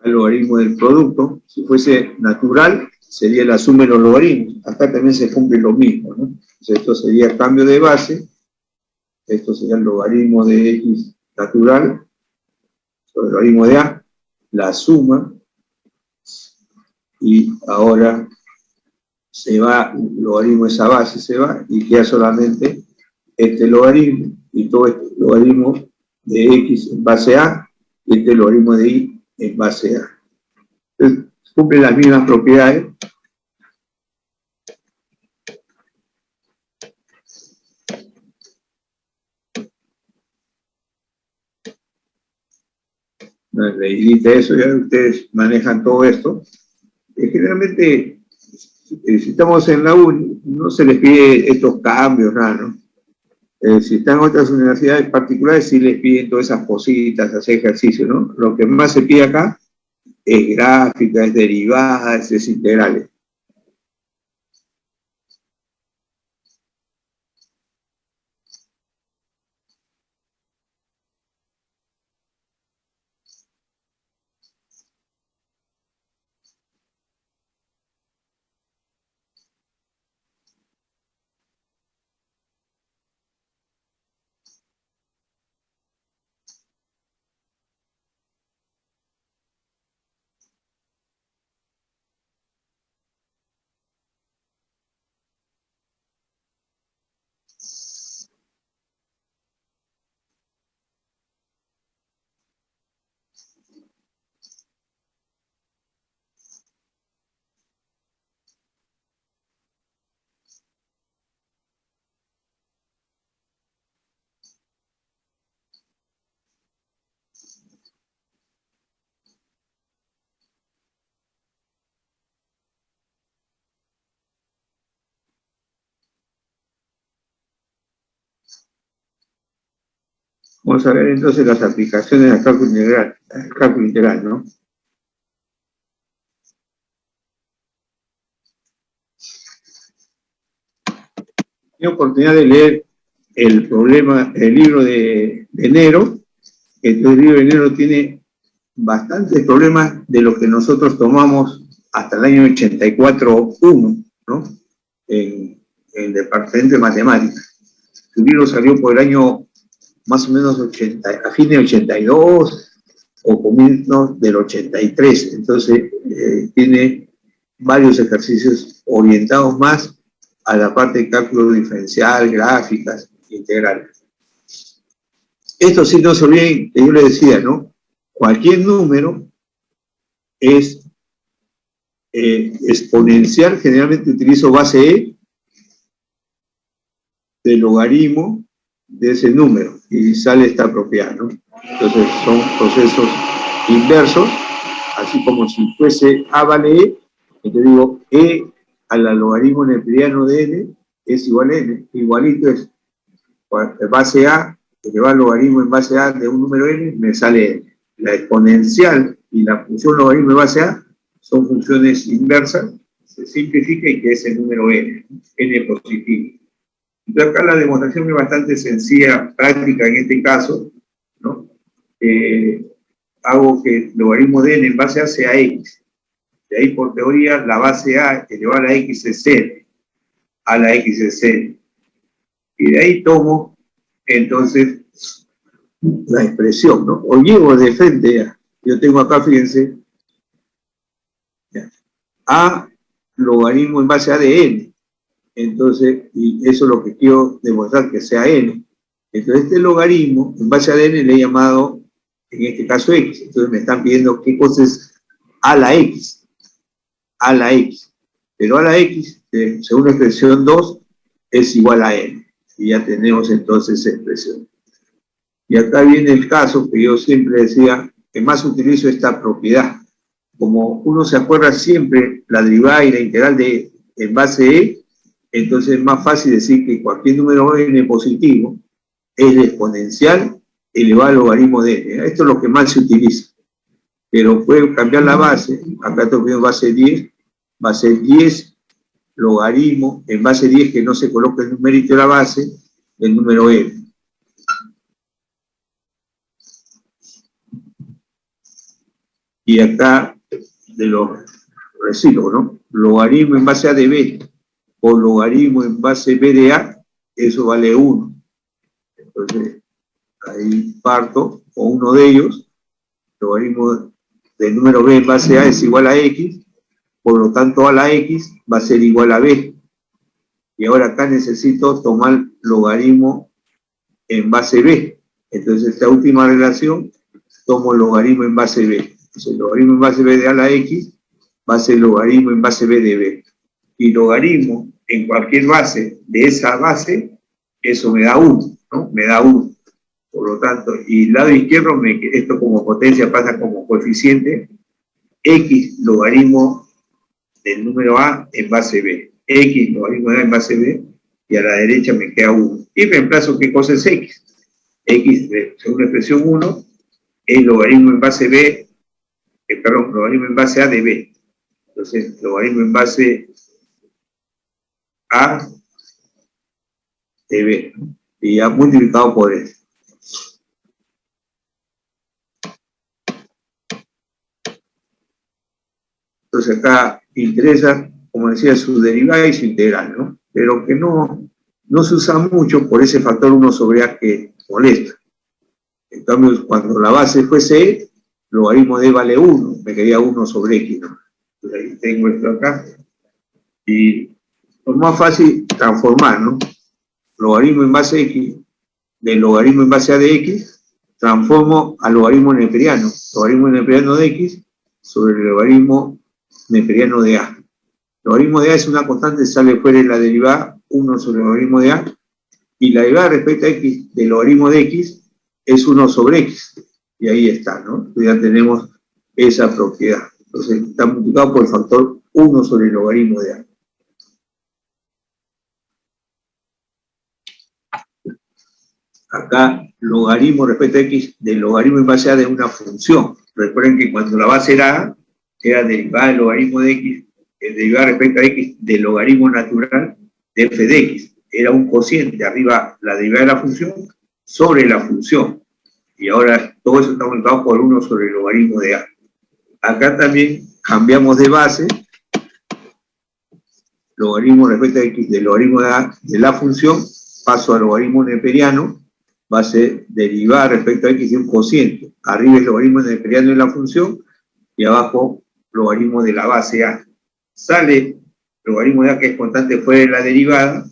El logaritmo del producto, si fuese natural, sería la suma de los logaritmos. Acá también se cumple lo mismo, ¿no? Entonces, esto sería cambio de base, esto sería el logaritmo de x natural sobre el logaritmo de a, la suma, y ahora se va, el logaritmo de esa base se va, y queda solamente este logaritmo, y todo este logaritmo de x en base a, y este logaritmo de y en base a. Entonces, cumplen las mismas propiedades. Le edita eso, ya ustedes manejan todo esto. Generalmente, si estamos en la uni, no se les pide estos cambios, nada, ¿no? Si están en otras universidades particulares, sí les piden todas esas cositas, hacer ejercicio, ¿no? Lo que más se pide acá es gráfica, es derivadas, es integrales. Vamos a ver entonces las aplicaciones del cálculo integral, ¿no? Tengo oportunidad de leer el libro de enero. Entonces el libro de enero tiene bastantes problemas de los que nosotros tomamos hasta el año 84-1, ¿no? En el departamento de matemáticas. El libro salió por el año más o menos a fin de 82 o comienzos del 83. Entonces tiene varios ejercicios orientados más a la parte de cálculo diferencial, gráficas, integrales. Esto sí no se olviden que yo les decía, ¿no? Cualquier número es exponencial, generalmente utilizo base E del logaritmo de ese número y sale esta propiedad, ¿no? Entonces son procesos inversos, así como si fuese A vale E, entonces digo E al logaritmo neperiano de N es igual a N, igualito es base A, que lleva el logaritmo en base A de un número N, me sale N. La exponencial y la función logaritmo en base A son funciones inversas, se simplifica y que es el número N, N positivo. Entonces acá la demostración es bastante sencilla, práctica en este caso, ¿no? Hago que el logaritmo de N en base A sea X. De ahí, por teoría, la base A elevada a la X es N. A la X es N. Y de ahí tomo, entonces, la expresión, ¿no? O llevo de frente ya. Yo tengo acá, fíjense, ya, A logaritmo en base A de N. Entonces, y eso es lo que quiero demostrar, que sea N. Entonces, este logaritmo en base a N le he llamado, en este caso, X. Entonces, me están pidiendo qué cosa es A la X. A la X. Pero A la X, según la expresión 2, es igual a N. Y ya tenemos entonces esa expresión. Y acá viene el caso que yo siempre decía, que más utilizo esta propiedad. Como uno se acuerda siempre la derivada y la integral de en base E, entonces es más fácil decir que cualquier número N positivo es la exponencial elevado al logaritmo de N. Esto es lo que más se utiliza. Pero puede cambiar la base. Acá estoy viendo base 10, va a ser 10 logaritmo, en base 10 que no se coloca el numerito de la base, el número N. Y acá, de los recíprocos, ¿no? Logaritmo en base A de B por logaritmo en base B de A, eso vale 1. Entonces, ahí parto con uno de ellos, logaritmo del número B en base A es igual a X, por lo tanto A la X va a ser igual a B. Y ahora acá necesito tomar logaritmo en base B. Entonces, esta última relación, tomo logaritmo en base B. Entonces, el logaritmo en base B de A a la X va a ser logaritmo en base B de B. Y logaritmo en cualquier base de esa base, eso me da 1, ¿no? Me da 1. Por lo tanto, y el lado izquierdo, esto como potencia pasa como coeficiente, X logaritmo del número A en base B. X logaritmo de A en base B, y a la derecha me queda 1. Y reemplazo qué cosa es X. X, según la expresión 1, es logaritmo en base B, logaritmo en base A de B. Entonces, logaritmo en base A de B, ¿no? Y ya multiplicado por S. Entonces acá interesa, como decía, su derivada y su integral, ¿no? Pero que no se usa mucho por ese factor 1 sobre A que molesta. En cambio, cuando la base fuese E, logaritmo de vale 1, me quedaría 1 sobre X, ¿no? Entonces ahí tengo esto acá. Y es más fácil transformar, ¿no? Logaritmo en base X, del logaritmo en base A de X, transformo al logaritmo neperiano. Logaritmo neperiano de X sobre el logaritmo neperiano de A. El logaritmo de A es una constante, sale fuera de la derivada 1 sobre el logaritmo de A, y la derivada respecto a X del logaritmo de X es 1 sobre X. Y ahí está, ¿no? Entonces ya tenemos esa propiedad. Entonces está multiplicado por el factor 1 sobre el logaritmo de A. Acá, logaritmo respecto a x del logaritmo en base a de una función. Recuerden que cuando la base era a, era derivada del logaritmo de x, derivada respecto a x del logaritmo natural de f de x. Era un cociente, arriba la derivada de la función sobre la función. Y ahora todo eso está aumentado por 1 sobre el logaritmo de a. Acá también cambiamos de base, logaritmo respecto a x del logaritmo de a de la función, paso al logaritmo neperiano, va a ser derivada respecto a x de un cociente. Arriba el logaritmo neperiano de la función y abajo logaritmo de la base a. Sale logaritmo de a, que es constante fuera de la derivada,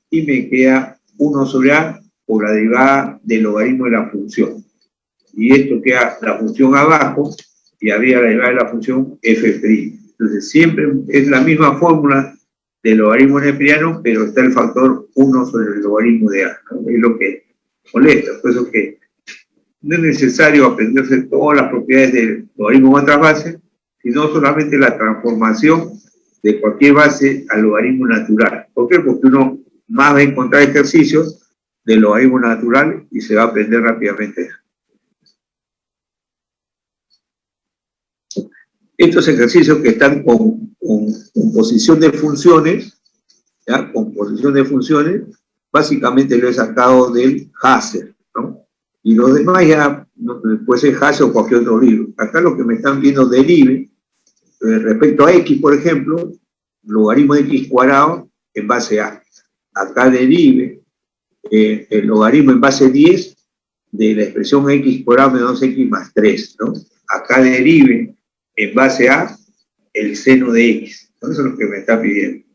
y me queda 1 sobre a por la derivada del logaritmo de la función. Y esto queda la función abajo y arriba la derivada de la función f'. Entonces siempre es la misma fórmula del logaritmo neperiano, pero está el factor 1 sobre el logaritmo de a, ¿no? Es lo que molesta. Por eso que no es necesario aprenderse todas las propiedades del logaritmo en otras bases, sino solamente la transformación de cualquier base al logaritmo natural. ¿Por qué? Porque uno más va a encontrar ejercicios del logaritmo natural y se va a aprender rápidamente. Estos ejercicios que están con posición de funciones, ¿ya? Con posición de funciones, básicamente lo he sacado del Haser, ¿no? Y los demás ya, no, puede ser Haser o cualquier otro libro. Acá lo que me están viendo derive, respecto a x, por ejemplo, logaritmo de x cuadrado en base a. Acá derive el logaritmo en base 10 de la expresión x cuadrado menos x más 3, ¿no? Acá derive en base a el seno de x. ¿No? Eso es lo que me está pidiendo.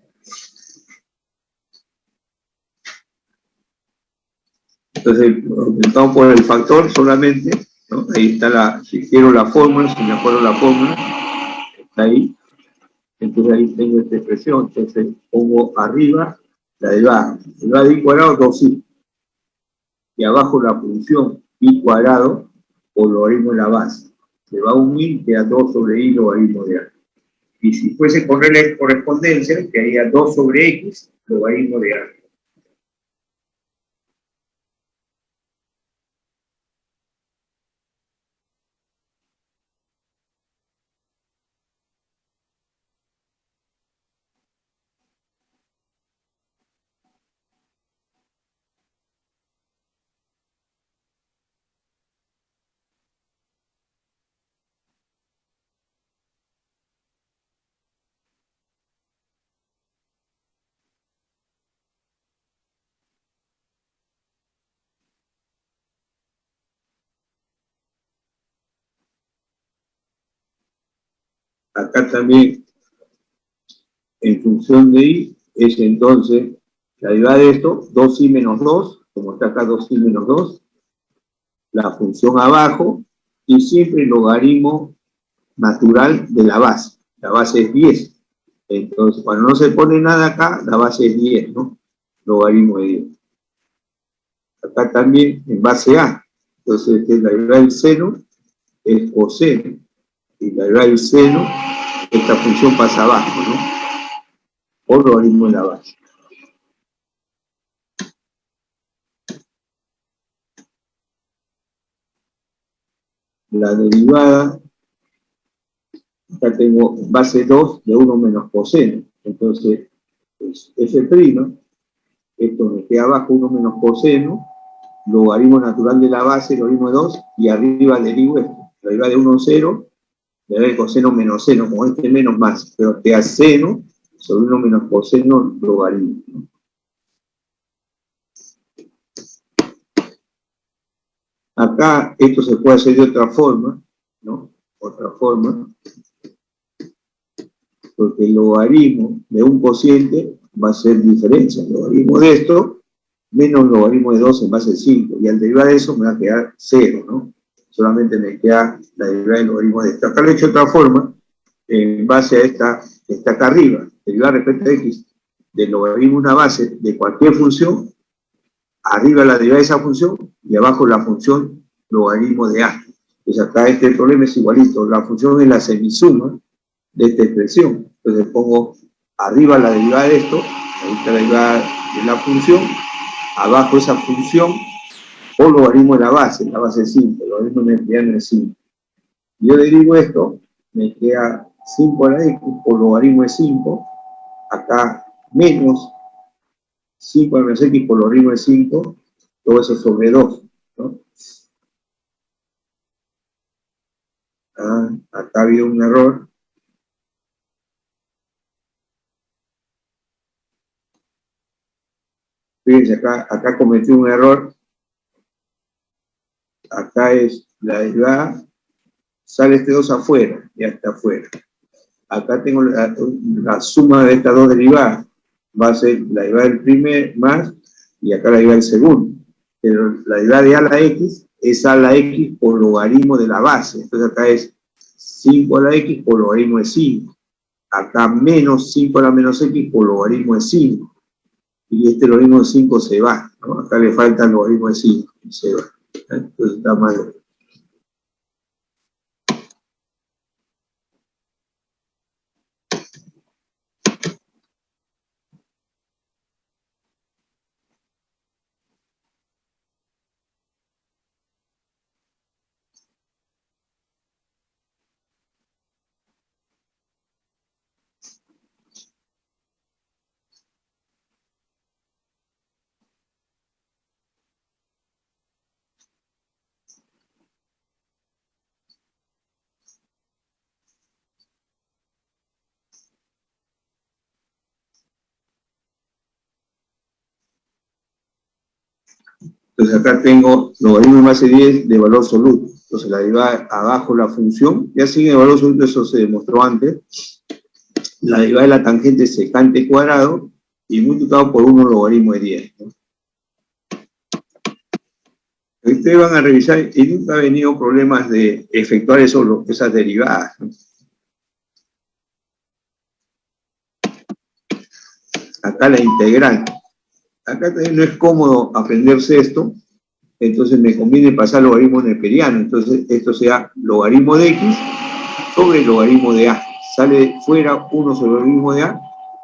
Entonces, aumentamos por el factor solamente, ¿no? Ahí está la, si quiero la fórmula, si me acuerdo la fórmula, está ahí. Entonces ahí tengo esta expresión. Entonces pongo arriba la derivada de y cuadrado 2i. Y abajo la función i cuadrado por logaritmo de la base. Se va a unir, queda 2 sobre i logaritmo de a. Y si fuese ponerle correspondencia, quedaría 2 sobre x logaritmo de a. Acá también, en función de i, es entonces la derivada de esto, 2i menos 2, como está acá 2i menos 2, la función abajo, y siempre el logaritmo natural de la base. La base es 10. Entonces, cuando no se pone nada acá, la base es 10, ¿no? Logaritmo de 10. Acá también en base a. Entonces, la derivada del seno es coseno. Y la derivada del seno, esta función pasa abajo, ¿no? Por logaritmo de la base. La derivada, acá tengo base 2 de 1 menos coseno. Entonces, es f', esto me queda abajo 1 menos coseno, logaritmo natural de la base, logaritmo de 2, y arriba derivo esto. La derivada de 1, 0, le da el coseno menos seno, como este menos más, pero queda seno sobre 1 menos coseno logaritmo, ¿no? Acá esto se puede hacer de otra forma, ¿no? Otra forma, porque el logaritmo de un cociente va a ser diferencia. El logaritmo de esto menos el logaritmo de 2 en base 5, y al derivar de eso me va a quedar 0, ¿no? Solamente me queda la derivada del logaritmo de esto. Acá lo he hecho de otra forma, en base a esta que está acá arriba, derivada respecto a x del logaritmo de una base de cualquier función, arriba la derivada de esa función y abajo la función logaritmo de a. Entonces acá este problema es igualito, la función es la semisuma de esta expresión. Entonces pongo arriba la derivada de esto, ahí está la derivada de la función, abajo esa función o logaritmo de la base es 5, el logaritmo neperiano es 5. Yo derivo esto, me queda 5 a la x por logaritmo de 5, acá menos 5 a la menos x por logaritmo de 5, todo eso sobre 2, ¿no? Acá había un error. Fíjense, acá cometí un error. Acá es la derivada, sale este 2 afuera, ya está afuera. Acá tengo la suma de estas dos derivadas. Va a ser la derivada del primer más, y acá la derivada del segundo. Pero la derivada de a a la x es a la x por logaritmo de la base. Entonces acá es 5 a la x por logaritmo de 5. Acá menos 5 a la menos x por logaritmo de 5. Y este logaritmo de 5 se va, ¿no? Acá le falta el logaritmo de 5, y se va. Entonces está mal. Entonces acá tengo logaritmo de base 10 de valor absoluto. Entonces la derivada abajo la función, ya sigue el valor absoluto, eso se demostró antes. La derivada de la tangente secante cuadrado y multiplicado por 1 logaritmo de 10, ¿no? Ustedes van a revisar y nunca ha venido problemas de efectuar esas derivadas, ¿no? Acá la integral. Acá también no es cómodo aprenderse esto, entonces me conviene pasar logaritmo neperiano. Entonces esto sea logaritmo de x sobre logaritmo de a. Sale fuera 1 sobre logaritmo de a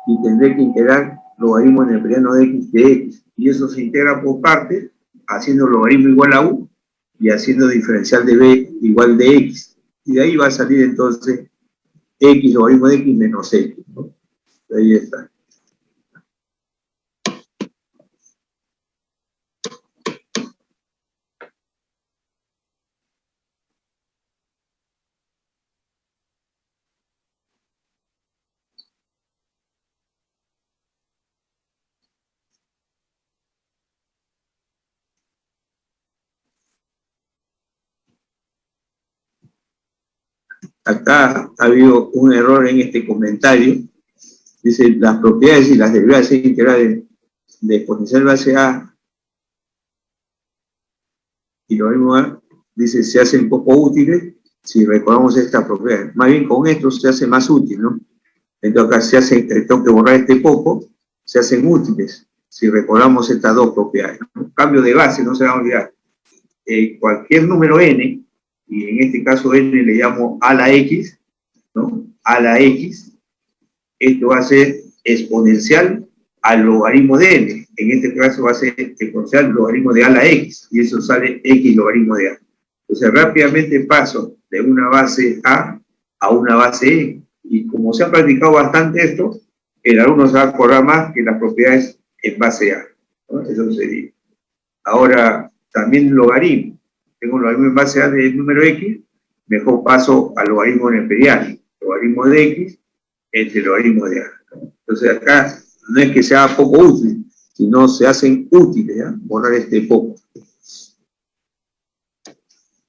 y tendré que integrar logaritmo neperiano de x. Y eso se integra por partes, haciendo logaritmo igual a u y haciendo diferencial de b igual de x. Y de ahí va a salir entonces x logaritmo de x menos x, ¿no? Ahí está. Acá ha habido un error en este comentario. Dice, las propiedades y las derivadas integrales de exponencial base a y lo mismo a, dice, se hacen poco útiles si recordamos esta propiedad. Más bien con esto se hace más útil, ¿no? Entonces acá se hace, tengo que borrar este poco, se hacen útiles si recordamos estas dos propiedades, ¿no? Cambio de base, no se va a olvidar. Cualquier número n, y en este caso n le llamo a la x, ¿no? A la x, esto va a ser exponencial al logaritmo de n. En este caso va a ser exponencial al logaritmo de a la x, y eso sale x logaritmo de a. Entonces rápidamente paso de una base a una base e, y como se ha practicado bastante esto, el alumno se va a acordar más que las propiedades en base a, ¿no? Eso sería. Ahora, también logaritmo. Tengo un logaritmo en base a del número x, mejor paso al logaritmo neperiano. Logaritmo de x entre el logaritmo de a. Entonces acá no es que sea poco útil, sino se hacen útiles, ¿ya? Borrar este poco.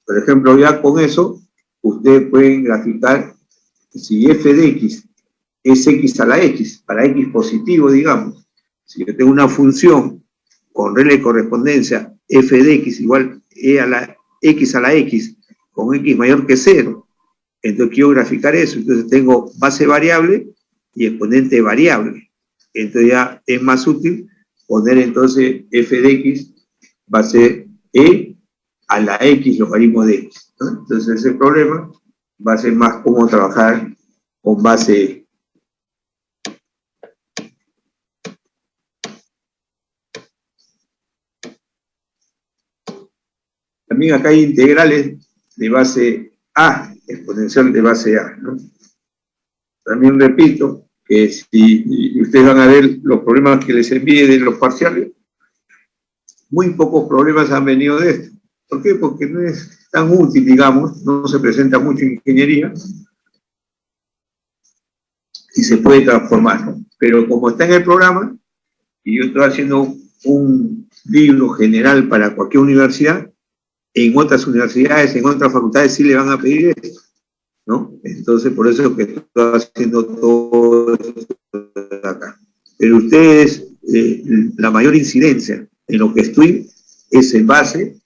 Por ejemplo, ya con eso, ustedes pueden graficar si f de x es x a la x, para x positivo, digamos. Si yo tengo una función con regla de correspondencia f de x igual e a la x con x mayor que 0, entonces quiero graficar eso. Entonces tengo base variable y exponente variable. Entonces ya es más útil poner entonces f de x va a ser e a la x logaritmo de x, ¿no? Entonces ese problema va a ser más cómodo trabajar con base e. También acá hay integrales de base A, exponencial de base A, ¿no? También repito que si ustedes van a ver los problemas que les envíe de los parciales, muy pocos problemas han venido de esto. ¿Por qué? Porque no es tan útil, digamos, no se presenta mucho en ingeniería y se puede transformar. Pero como está en el programa, y yo estoy haciendo un libro general para cualquier universidad, en otras universidades, en otras facultades sí le van a pedir esto, ¿no? Entonces, por eso es que estoy haciendo todo esto acá. Pero ustedes, la mayor incidencia en lo que estoy es en base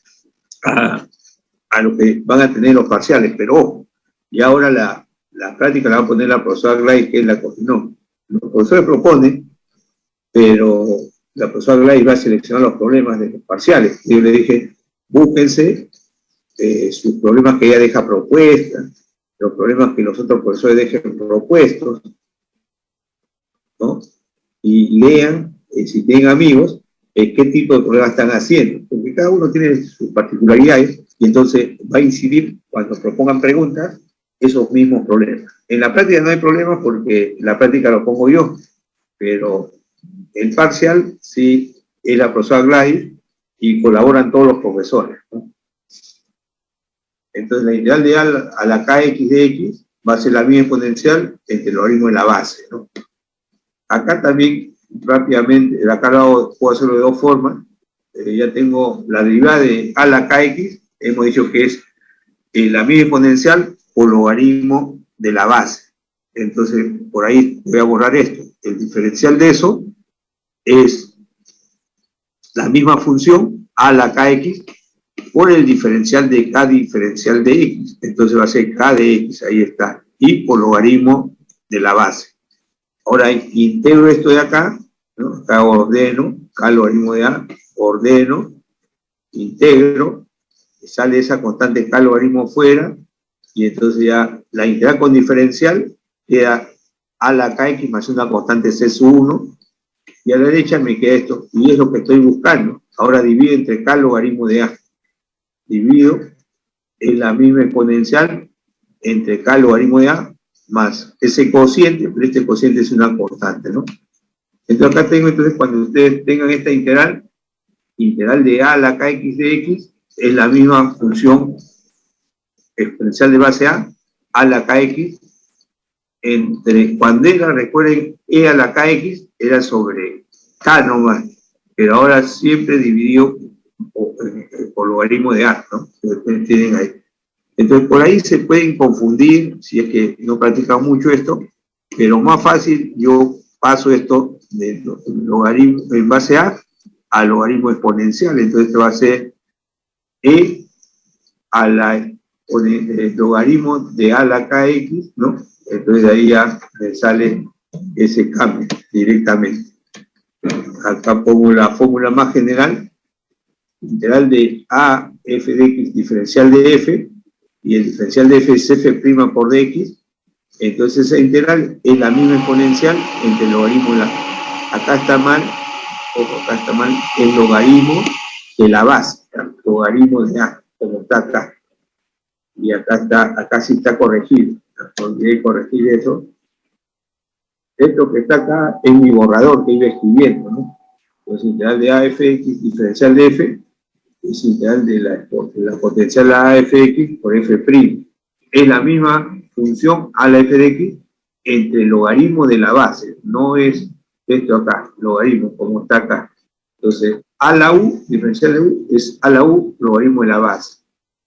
a lo que van a tener los parciales, pero ojo, y ahora la práctica la va a poner la profesora Gray, que es la coordinó. Los profesores proponen, pero la profesora Gray va a seleccionar los problemas de los parciales. Yo le dije, búsquense sus problemas que ella deja propuestas, los problemas que los otros profesores dejen propuestos, ¿no? Y lean, si tienen amigos, qué tipo de problemas están haciendo, porque cada uno tiene sus particularidades y entonces va a incidir cuando propongan preguntas esos mismos problemas. En la práctica no hay problemas porque la práctica lo pongo yo, pero el parcial sí es la profesora Gladys y colaboran todos los profesores, ¿no? Entonces la integral de a la kx de x va a ser la misma exponencial entre el logaritmo de la base, ¿no? Acá también, rápidamente, acá puedo hacerlo de dos formas. Ya tengo la derivada de a la kx, hemos dicho que es la misma exponencial por logaritmo de la base. Entonces, por ahí voy a borrar esto. El diferencial de eso es la misma función, a la kx, por el diferencial de k diferencial de x. Entonces va a ser k de x, ahí está. Y por logaritmo de la base. Ahora integro esto de acá, ¿no? Acá ordeno, k logaritmo de a, ordeno, integro, sale esa constante k logaritmo fuera, y entonces ya la integral con diferencial queda a la kx más una constante c sub 1, y a la derecha me queda esto, y es lo que estoy buscando. Ahora divido entre k logaritmo de a. Divido en la misma exponencial entre k logaritmo de a más ese cociente, pero este cociente es una constante, ¿no? Entonces acá tengo, entonces cuando ustedes tengan esta integral de a la kx de x, es la misma función exponencial de base a la kx, entre, cuando era, recuerden, e a la kx era sobre k nomás, pero ahora siempre dividido por logaritmo de a, ¿no? Que ustedes tienen ahí. Entonces, por ahí se pueden confundir, si es que no practican mucho esto, pero más fácil, yo paso esto de logaritmo en base a logaritmo exponencial. Entonces, esto va a ser e a la logaritmo de a la kx, ¿no? Entonces, de ahí ya me sale ese cambio directamente. Acá pongo la fórmula más general, integral de a f de x diferencial de f, y el diferencial de f es f' por dx, entonces esa integral es la misma exponencial entre el logaritmo de la... Acá está mal, ojo, acá está mal, el logaritmo de la base, el logaritmo de a, como está acá. Y acá sí está corregido. Olvidé corregir eso. Esto que está acá es mi borrador que iba escribiendo, ¿no? Entonces, integral de a f x diferencial de f es integral de la potencial a f de x por f'. Es la misma función a la f de x entre el logaritmo de la base. No es esto acá, logaritmo, como está acá. Entonces, a la u, diferencial de u, es a la u, logaritmo de la base.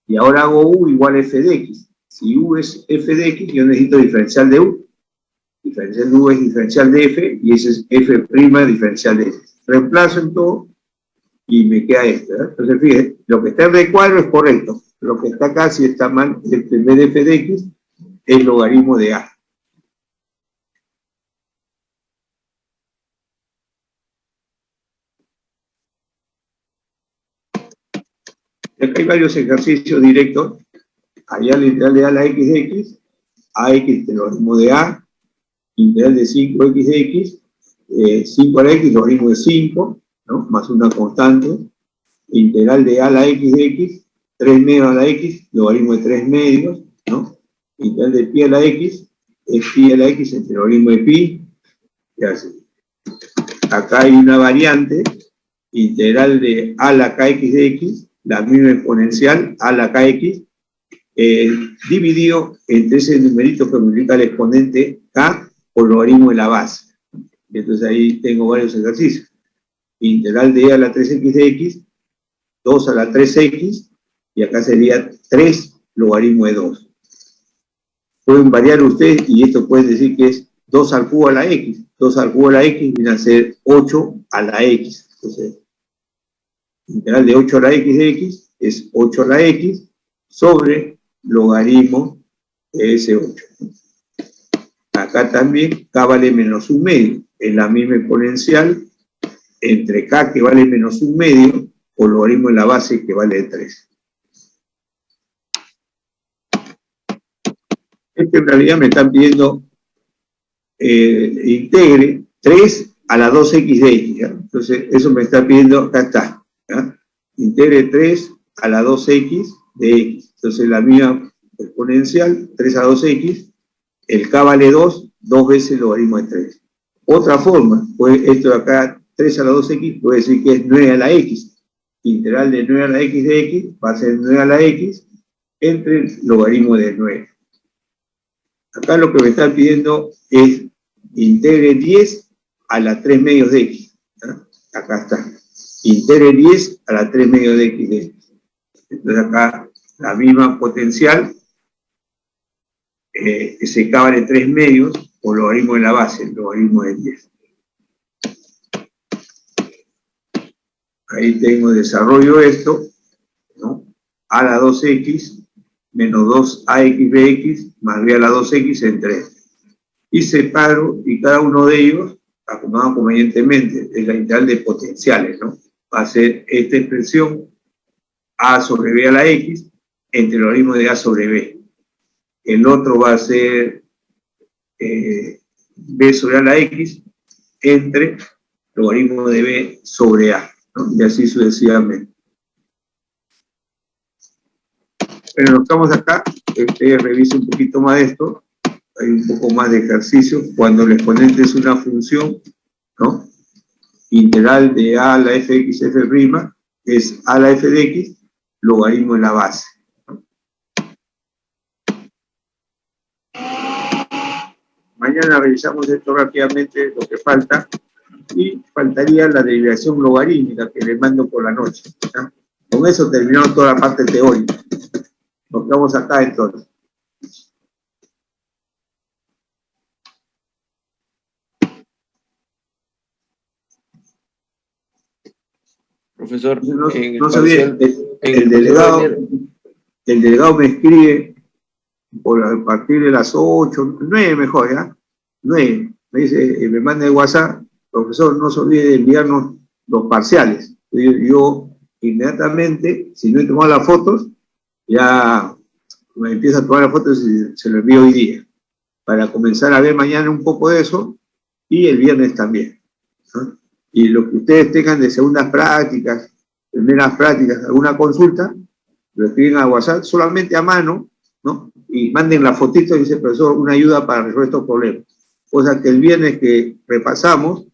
Y ahora hago u igual a f de x. Si u es f de x, yo necesito diferencial de u. Diferencial de u es diferencial de f, y ese es f' diferencial de f. Reemplazo en todo, y me queda esto, ¿eh? Entonces, fíjense, lo que está en recuadro es correcto, lo que está acá sí está mal, en vez de f de x, es logaritmo de a. Y acá hay varios ejercicios directos, allá la integral de a la x de x, ax de logaritmo de a, integral de 5x de x, 5 a la x, logaritmo de 5, ¿no? Más una constante, integral de a la x de x, 3 medios a la x, logaritmo de 3 medios, ¿no? Integral de pi a la x, es pi a la x entre logaritmo de pi, y así. Acá hay una variante, integral de a la kx de x, la misma exponencial, a la kx, dividido entre ese numerito que multiplica el exponente k por logaritmo de la base. Entonces ahí tengo varios ejercicios. Integral de a la 3x de x, 2 a la 3x, y acá sería 3 logaritmo de 2. Pueden variar ustedes, y esto pueden decir que es 2 al cubo a la x. 2 al cubo a la x viene a ser 8 a la x. Entonces, integral de 8 a la x de x es 8 a la x sobre logaritmo de ese 8. Acá también k vale menos un medio. Es la misma exponencial entre k que vale menos un medio o logaritmo de la base que vale 3. Este en realidad me están pidiendo integre 3 a la 2x de x, ¿ya? Entonces eso me está pidiendo, acá está, ¿ya? Integre 3 a la 2x de x. Entonces la mía exponencial, 3 a 2x, el k vale 2, 2 veces el logaritmo de 3. Otra forma, pues esto de acá, 3 a la 2x, puede decir que es 9 a la x. Integral de 9 a la x de x va a ser 9 a la x entre el logaritmo de 9. Acá lo que me están pidiendo es integre 10 a la 3 medios de x. ¿Ya? Acá está. Integre 10 a la 3 medios de x de x. Entonces acá la misma potencial, ese k vale 3 medios por logaritmo de la base, el logaritmo de 10. Ahí tengo desarrollo esto, ¿no? A la 2x menos 2ax de x más b a la 2x en 3. Y separo, y cada uno de ellos, acomodado convenientemente, es la integral de potenciales, ¿no? Va a ser esta expresión a sobre b a la x entre el logaritmo de a sobre b. El otro va a ser b sobre a la x entre logaritmo de b sobre a, ¿no? Y así sucesivamente. Pero nos estamos acá, ustedes revisen un poquito más esto, hay un poco más de ejercicio, cuando el exponente es una función, ¿no? Integral de a la f de x f' es a la f de x, logaritmo de la base, ¿no? Mañana revisamos esto rápidamente, lo que falta, y faltaría la derivación logarítmica que les mando por la noche, ¿no? Con eso terminamos toda la parte teórica. Nos quedamos acá entonces. Profesor, No se olviden, el delegado me escribe a partir de las 8, 9 mejor, ¿ya? 9. Me dice, me manda el WhatsApp, profesor, no se olvide de enviarnos los parciales. Yo inmediatamente, si no he tomado las fotos, ya me empiezo a tomar las fotos y se lo envío hoy día, para comenzar a ver mañana un poco de eso, y el viernes también, ¿no? Y lo que ustedes tengan de segundas prácticas, primeras prácticas, alguna consulta, lo escriben a WhatsApp solamente a mano, ¿no? Y manden la fotito y dice, profesor, una ayuda para resolver estos problemas. O sea que el viernes que repasamos,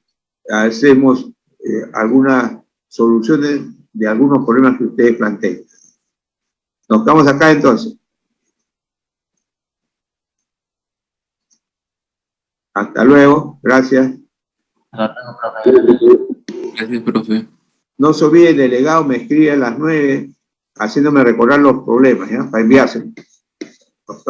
hacemos algunas soluciones de algunos problemas que ustedes planteen. Nos quedamos acá entonces. Hasta luego, gracias. Gracias, profe. No se olvide, el delegado me escribe a las 9, haciéndome recordar los problemas, ¿ya? Para enviárselo.